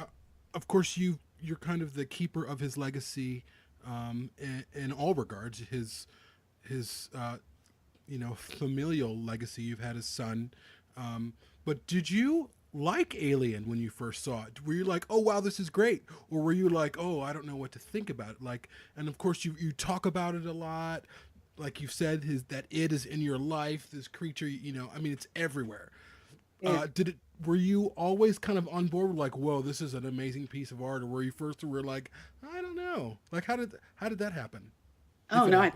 Of course, you're kind of the keeper of his legacy in all regards. His familial legacy. You've had his son. But did you like Alien when you first saw it? Were you like, oh, wow, this is great? Or were you like, oh, I don't know what to think about it? Like, and of course you talk about it a lot. Like you've said, that it is in your life, this creature, you know, I mean, it's everywhere. Yeah. Were you always kind of on board with like, whoa, this is an amazing piece of art? Or were you first were like, I don't know. Like, how did that happen? Oh, no, I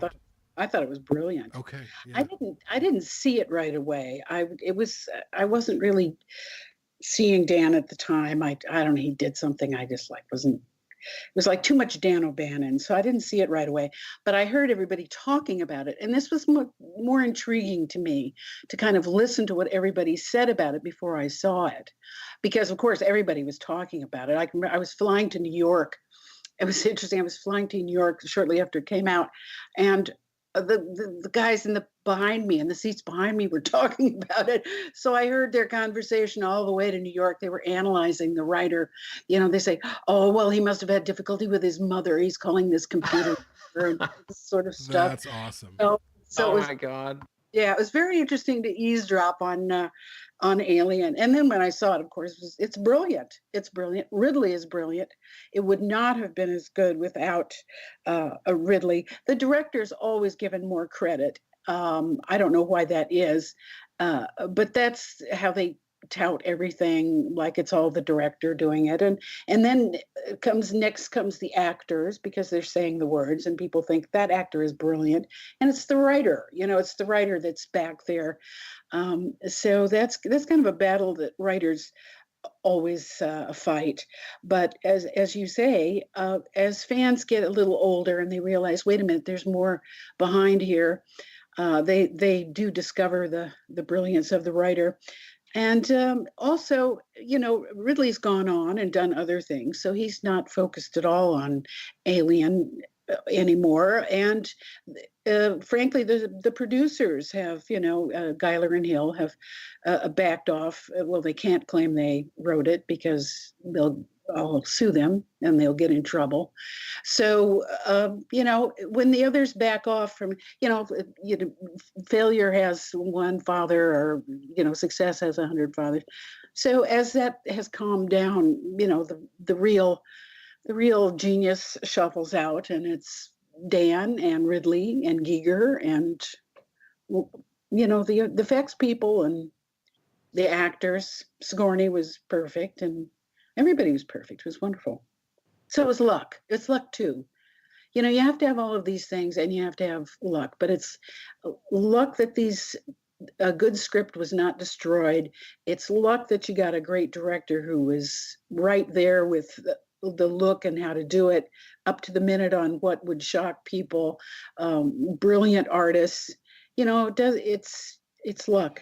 thought it was brilliant. Okay. Yeah. I didn't see it right away. I wasn't really seeing Dan at the time. I don't know, he did something I just wasn't. It was like too much Dan O'Bannon, so I didn't see it right away. But I heard everybody talking about it, and this was more intriguing to me, to kind of listen to what everybody said about it before I saw it, because of course everybody was talking about it. I was flying to New York. It was interesting. I was flying to New York shortly after it came out, and the guys behind me in the seats behind me were talking about it. So I heard their conversation all the way to New York. They were analyzing the writer. You know, they say, oh, well, he must have had difficulty with his mother. He's calling this computer and this sort of stuff. That's awesome. So my God. Yeah, it was very interesting to eavesdrop on Alien. And then when I saw it, of course, it's brilliant. It's brilliant. Ridley is brilliant. It would not have been as good without a Ridley. The director's always given more credit. I don't know why that is, but that's how they tout everything, like it's all the director doing it. And then comes the actors, because they're saying the words and people think that actor is brilliant, and it's the writer. You know, it's the writer that's back there. So that's kind of a battle that writers always fight. But as you say, as fans get a little older and they realize, wait a minute, there's more behind here, they do discover the brilliance of the writer. And also, you know, Ridley's gone on and done other things, so he's not focused at all on Alien anymore. And frankly, the producers have, you know, Geiler and Hill have backed off. Well, they can't claim they wrote it because I'll sue them and they'll get in trouble. So, you know, when the others back off from, failure has one father, or, you know, success has 100 fathers. So as that has calmed down, you know, the real genius shuffles out, and it's Dan and Ridley and Giger and, you know, the effects people and the actors. Sigourney was perfect, and everybody was perfect. It was wonderful. So it was luck. It's luck too. You know, you have to have all of these things, and you have to have luck. But it's luck that a good script was not destroyed. It's luck that you got a great director who was right there with the look and how to do it up to the minute on what would shock people. Brilliant artists. You know, it's luck.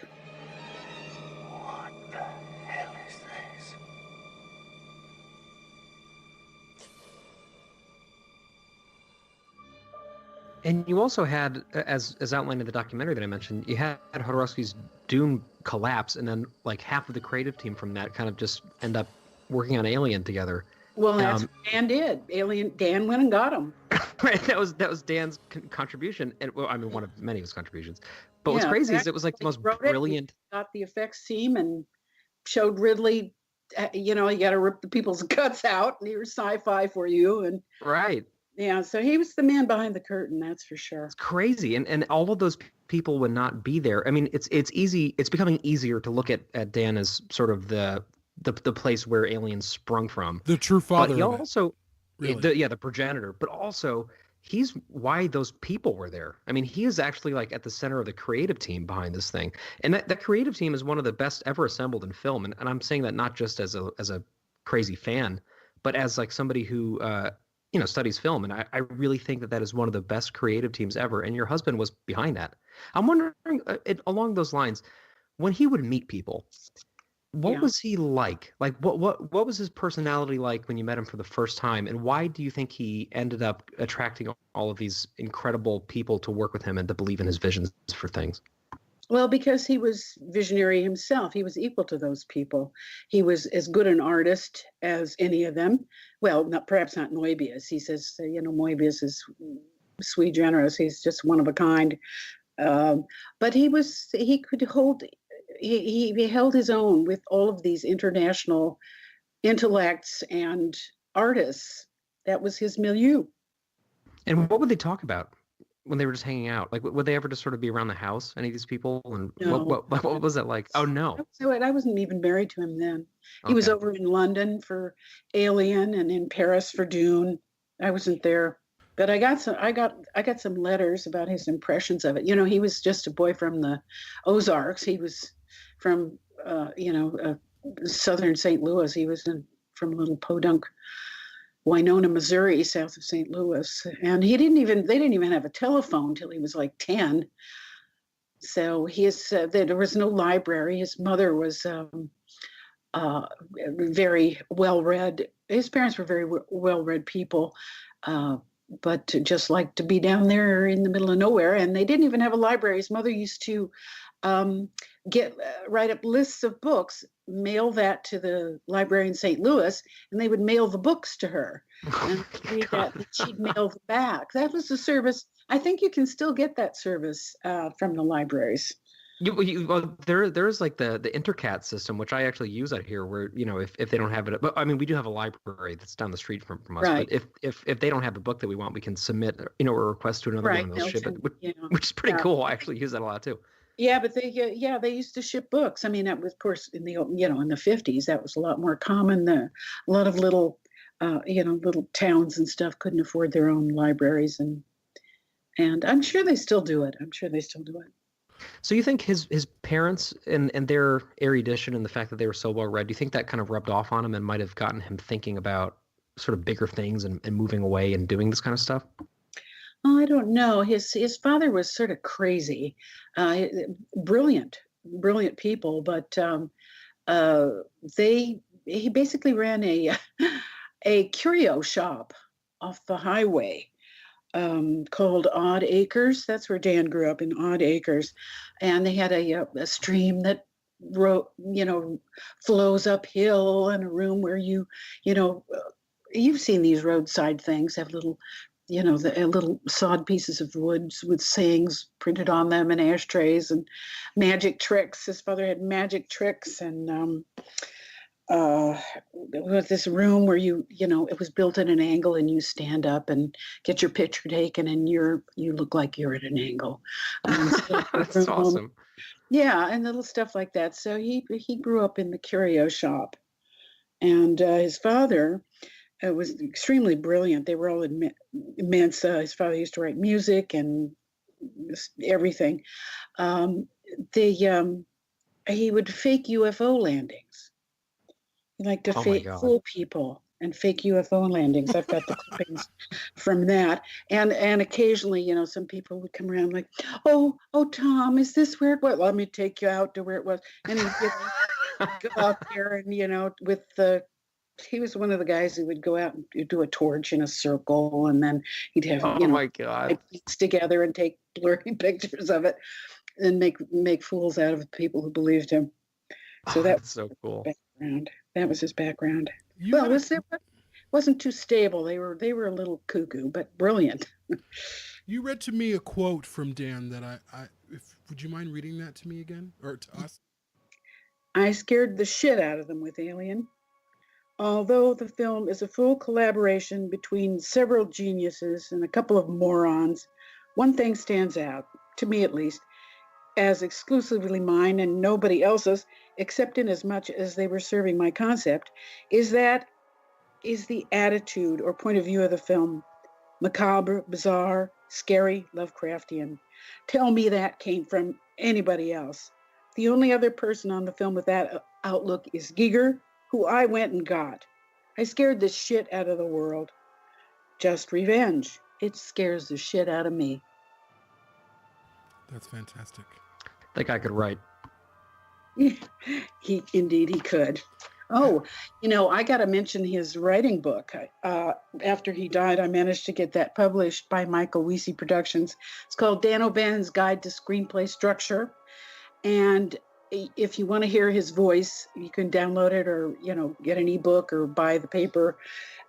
And you also had, as outlined in the documentary that I mentioned, you had Jodorowsky's Dune collapse, and then like half of the creative team from that kind of just end up working on Alien together. Well, that's what Dan did. Dan went and got him. Right, that was Dan's contribution, and well, I mean, one of many of his contributions. But what's Yeah, crazy is Zach it was like the most wrote it, he brilliant. got the effects team and showed Ridley, you got to rip the people's guts out, and here's sci-fi for you. And Right. yeah, so he was the man behind the curtain, that's for sure. It's crazy, and all of those people would not be there. I mean, it's easy. It's becoming easier to look at Dan as sort of the place where aliens sprung from. The true father. But he of it. also, Really. the progenitor. But also, he's why those people were there. I mean, he is actually like at the center of the creative team behind this thing, and that creative team is one of the best ever assembled in film. And I'm saying that not just as a crazy fan, but as like somebody who studies film, and I really think that is one of the best creative teams ever. And your husband was behind that. I'm wondering along those lines, when he would meet people, what was he like? Like what was his personality like when you met him for the first time? And why do you think he ended up attracting all of these incredible people to work with him and to believe in his visions for things? Well, because he was visionary himself. He was equal to those people. He was as good an artist as any of them. Well, perhaps not Moebius. He says, Moebius is sui generis. He's just one of a kind. But he held his own with all of these international intellects and artists. That was his milieu. And what would they talk about when they were just hanging out? Like, would they ever just sort of be around the house, any of these people? And No. what was that like? Oh, no. I wasn't even married to him then. He was over in London for Alien and in Paris for Dune. I wasn't there. But I got some letters about his impressions of it. He was just a boy from the Ozarks. He was from southern St. Louis. He was from little Podunk, Winona, Missouri, south of St. Louis. And they didn't even have a telephone till he was like 10. So there was no library. His mother was very well-read. His parents were very well-read people. But just like to be down there in the middle of nowhere. And they didn't even have a library. His mother used to write up lists of books, mail that to the library in St. Louis, and they would mail the books to her. And she'd mail them back. That was the service. I think you can still get that service from the libraries. There's like the Intercat system, which I actually use out here, where if they don't have it, but I mean we do have a library that's down the street from us. Right. But if they don't have the book that we want, we can submit a request to another one, and they'll ship it, which is pretty cool. I actually use that a lot too. Yeah, but they used to ship books. I mean, that was, of course, in the in the 50s, that was a lot more common. A lot of little towns and stuff couldn't afford their own libraries, and I'm sure they still do it. So you think his parents and their erudition and the fact that they were so well read, do you think that kind of rubbed off on him and might have gotten him thinking about sort of bigger things and moving away and doing this kind of stuff? Oh, I don't know. His father was sort of crazy, brilliant people, but he basically ran a curio shop off the highway. Called Odd Acres. That's where Dan grew up, in Odd Acres. And they had a stream that flows uphill, and a room where you've seen these roadside things, have little, little sawed pieces of wood with sayings printed on them, and ashtrays and magic tricks. His father had magic tricks, and with this room where it was built at an angle, and you stand up and get your picture taken, and you look like you're at an angle. That's awesome. Yeah, and little stuff like that. So he grew up in the curio shop, and his father was extremely brilliant. They were all immense. His father used to write music and everything. He would fake UFO landings. He liked to fool people and fake UFO landings. I've got the clippings from that. And occasionally, some people would come around like, oh, Tom, is this where it was? Let me take you out to where it was. And he'd go out there and, he was one of the guys who would go out and do a torch in a circle, and then he'd have, my God, together and take blurry pictures of it and make fools out of people who believed him. So that's so cool. Background. That was his background. wasn't too stable. They were a little cuckoo, but brilliant. You read to me a quote from Dan that would you mind reading that to me again, or to us? I scared the shit out of them with Alien. Although the film is a full collaboration between several geniuses and a couple of morons, one thing stands out, to me at least, as exclusively mine and nobody else's, except in as much as they were serving my concept, is the attitude or point of view of the film. Macabre, bizarre, scary, Lovecraftian. Tell me that came from anybody else. The only other person on the film with that outlook is Giger, who I went and got. I scared the shit out of the world. Just revenge. It scares the shit out of me. That's fantastic. I think I could write. He could. Oh, I got to mention his writing book. After he died, I managed to get that published by Michael Weesey Productions. It's called Dan O'Bannon's Guide to Screenplay Structure. And if you want to hear his voice, you can download it or, get an ebook or buy the paper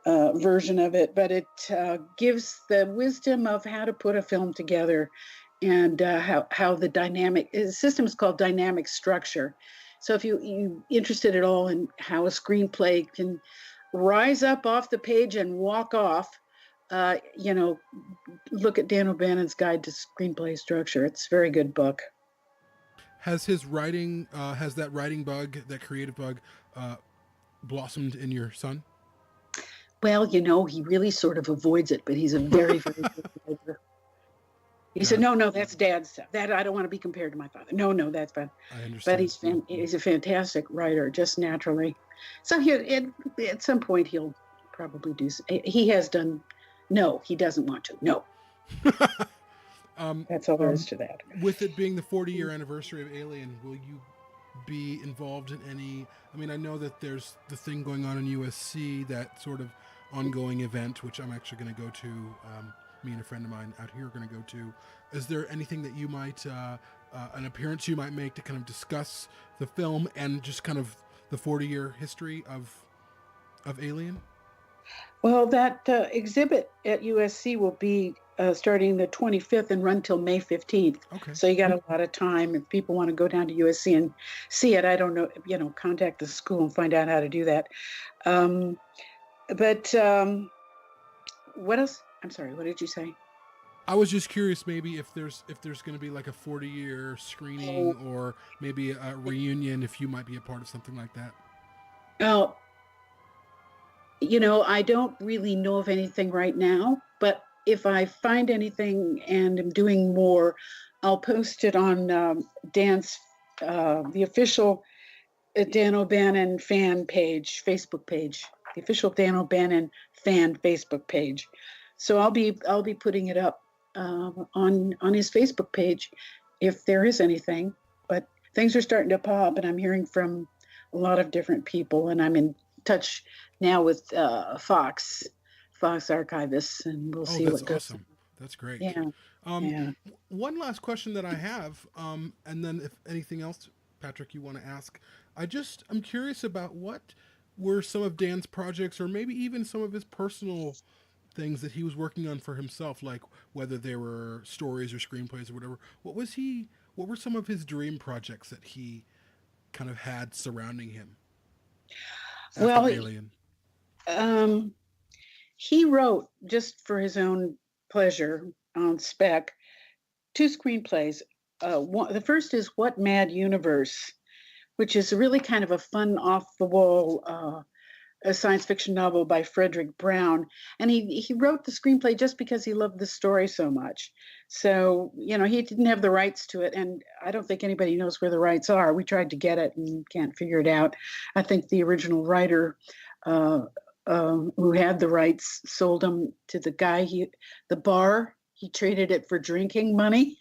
version of it. But it gives the wisdom of how to put a film together and how the system is called dynamic structure. So if you're interested at all in how a screenplay can rise up off the page and walk off, look at Dan O'Bannon's Guide to Screenplay Structure. It's a very good book. Has his writing, has that writing bug, that creative bug, blossomed in your son? Well, he really sort of avoids it, but he's a very, very good writer. He said, no, that's Dad's stuff. That I don't want to be compared to my father. No, that's bad. I understand. But he's a fantastic writer, just naturally. So at some point he'll probably do. He has done. No, he doesn't want to. No. That's all there is to that. With it being the 40-year anniversary of Alien, will you be involved in any? I mean, I know that there's the thing going on in USC, that sort of ongoing event, which I'm actually going to go to. Me and a friend of mine out here are going to go to. Is there anything that you might, an appearance you might make to kind of discuss the film and just kind of the 40-year history of Alien? Well, that exhibit at USC will be starting the 25th and run till May 15th. Okay. So you got a lot of time. If people want to go down to USC and see it, I don't know, contact the school and find out how to do that. But what else? I'm sorry, what did you say? I was just curious, maybe if there's going to be like a 40-year screening or maybe a reunion, if you might be a part of something like that. Oh, I don't really know of anything right now, but if I find anything and am doing more, I'll post it on Dan's, the official Dan O'Bannon fan page, Facebook page, the official Dan O'Bannon fan Facebook page. So I'll be putting it up on his Facebook page if there is anything. But things are starting to pop, and I'm hearing from a lot of different people, and I'm in touch now with Fox archivists, and we'll see what goes. Awesome. That's great. Yeah. One last question that I have, and then if anything else, Patrick, you want to ask, I'm curious about what were some of Dan's projects, or maybe even some of his personal things that he was working on for himself, like whether they were stories or screenplays or whatever. What were some of his dream projects that he kind of had surrounding him after Alien? He wrote, just for his own pleasure on spec, 2 screenplays. The first is What Mad Universe, which is really kind of a fun, off-the-wall a science fiction novel by Frederick Brown. And he wrote the screenplay just because he loved the story so much. So, he didn't have the rights to it. And I don't think anybody knows where the rights are. We tried to get it and can't figure it out. I think the original writer who had the rights sold them to the guy, the bar. He traded it for drinking money.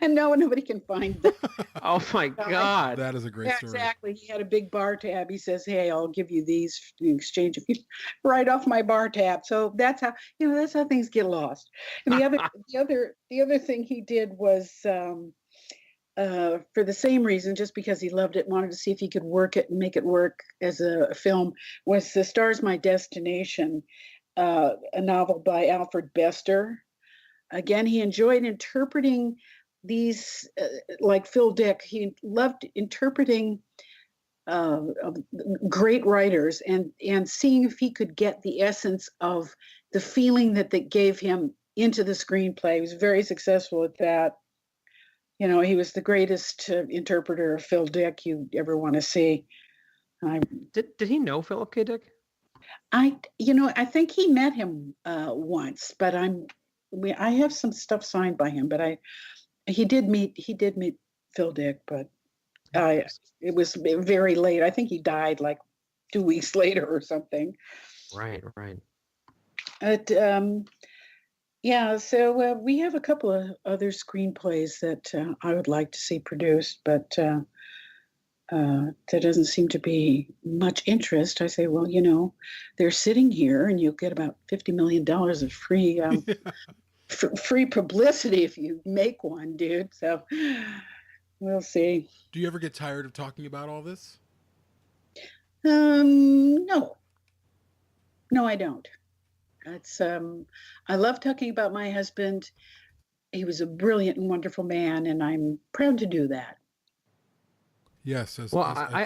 And nobody can find them. Oh my God. That is a great story. Exactly. He had a big bar tab. He says, "Hey, I'll give you these in exchange if you write off my bar tab." So that's how things get lost. And the other thing he did was for the same reason, just because he loved it, wanted to see if he could work it and make it work as a film, was The Star's My Destination, a novel by Alfred Bester. Again, he enjoyed interpreting these, like Phil Dick, he loved interpreting great writers and seeing if he could get the essence of the feeling that gave him into the screenplay. He was very successful at that. You know, he was the greatest interpreter of Phil Dick you ever want to see. Did he know Philip K. Dick? I think he met him once, but I have some stuff signed by him, but he did meet Phil Dick, but it was very late. I think he died like 2 weeks later or something. Right. But yeah, so we have a couple of other screenplays that I would like to see produced, but there doesn't seem to be much interest. I say, well, they're sitting here, and you'll get about $50 million of free free publicity if you make one, dude. So we'll see. Do you ever get tired of talking about all this? No, I don't. It's I love talking about my husband. He was a brilliant and wonderful man, and I'm proud to do that. Yes. I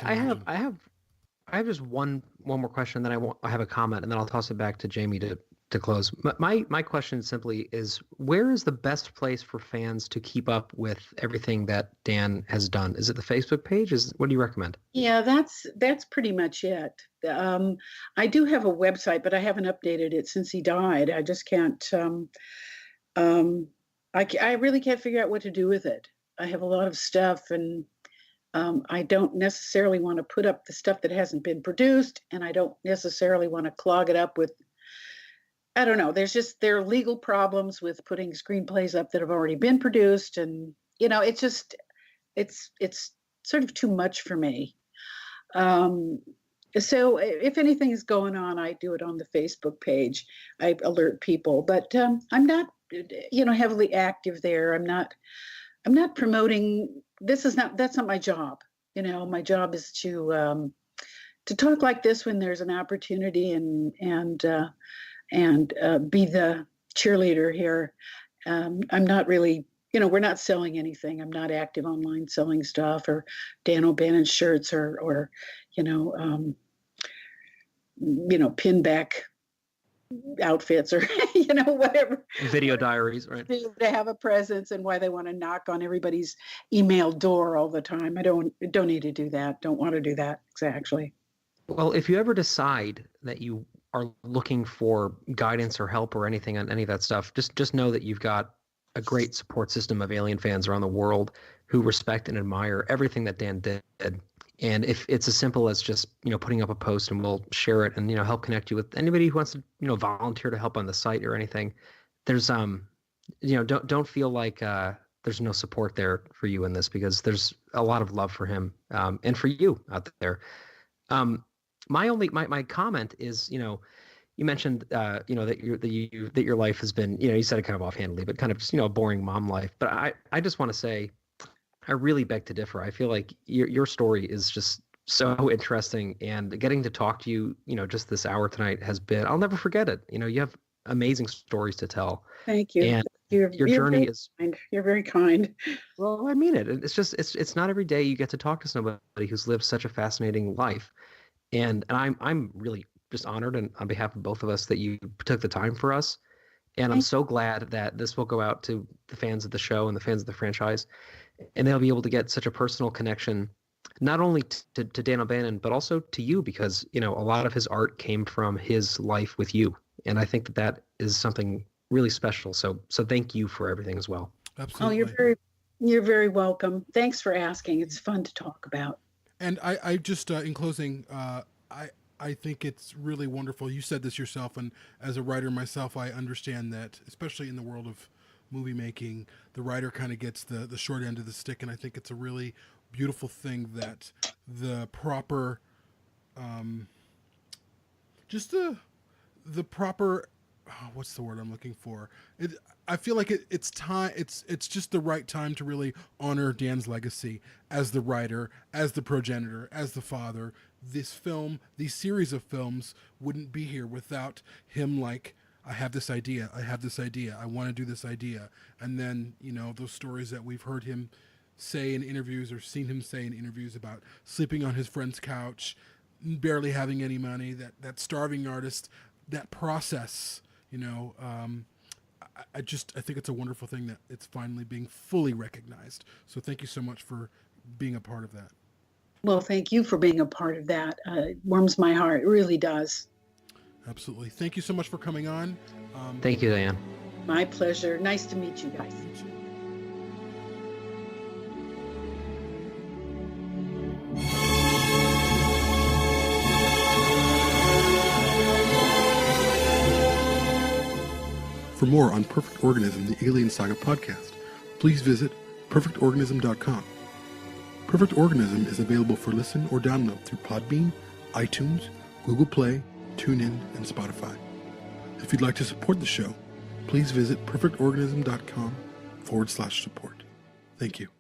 have just one more question. Then I have a comment, and then I'll toss it back to Jamie to close. My question simply is, where is the best place for fans to keep up with everything that Dan has done? Is it the Facebook page? What do you recommend? Yeah, that's pretty much it. I do have a website, but I haven't updated it since he died. I just can't. I really can't figure out what to do with it. I have a lot of stuff, and I don't necessarily want to put up the stuff that hasn't been produced, and I don't necessarily want to clog it up with, I don't know. There are legal problems with putting screenplays up that have already been produced, and it's sort of too much for me. So if anything is going on, I do it on the Facebook page. I alert people, but I'm not, heavily active there. I'm not promoting. That's not my job. My job is to talk like this when there's an opportunity and be the cheerleader here. I'm not really, we're not selling anything. I'm not active online selling stuff or Dan O'Bannon shirts or pin back outfits or, whatever. Video diaries, right? To have a presence and why they want to knock on everybody's email door all the time. I don't need to do that. Don't want to do that, exactly. Well, if you ever decide that you are looking for guidance or help or anything on any of that stuff, just know that you've got a great support system of Alien fans around the world who respect and admire everything that Dan did. And if it's as simple as just, putting up a post and we'll share it and, help connect you with anybody who wants to, volunteer to help on the site or anything, there's, don't feel like there's no support there for you in this, because there's a lot of love for him and for you out there. My comment is, you mentioned, that your life has been, you said it kind of offhandedly, but kind of just, a boring mom life. But I just want to say, I really beg to differ. I feel like your story is just so interesting, and getting to talk to you, just this hour tonight has been, I'll never forget it. You have amazing stories to tell. Thank you. And your journey is, you're very kind. Well, I mean it. It's just, it's not every day you get to talk to somebody who's lived such a fascinating life. And I'm really just honored, and on behalf of both of us, that you took the time for us. And I'm so glad that this will go out to the fans of the show and the fans of the franchise, and they'll be able to get such a personal connection, not only to Dan O'Bannon, but also to you, because, a lot of his art came from his life with you. And I think that is something really special. So thank you for everything as well. Absolutely. Oh, you're very welcome. Thanks for asking. It's fun to talk about. And I just, in closing, I think it's really wonderful. You said this yourself, and as a writer myself, I understand that, especially in the world of movie making, the writer kind of gets the short end of the stick, and I think it's a really beautiful thing that the proper, just the proper what's the word I'm looking for? I feel like it's time. It's just the right time to really honor Dan's legacy as the writer, as the progenitor, as the father. This film, these series of films, wouldn't be here without him. Like, I have this idea. I want to do this idea. And then, those stories that we've heard him say in interviews or seen him say in interviews about sleeping on his friend's couch, barely having any money, that starving artist, that process, I think it's a wonderful thing that it's finally being fully recognized. So thank you so much for being a part of that. Well, thank you for being a part of that. It warms my heart. It really does. Absolutely. Thank you so much for coming on. Thank you, Diane. My pleasure. Nice to meet you guys. For more on Perfect Organism, the Alien Saga podcast, please visit perfectorganism.com. Perfect Organism is available for listen or download through Podbean, iTunes, Google Play, TuneIn, and Spotify. If you'd like to support the show, please visit perfectorganism.com/support. Thank you.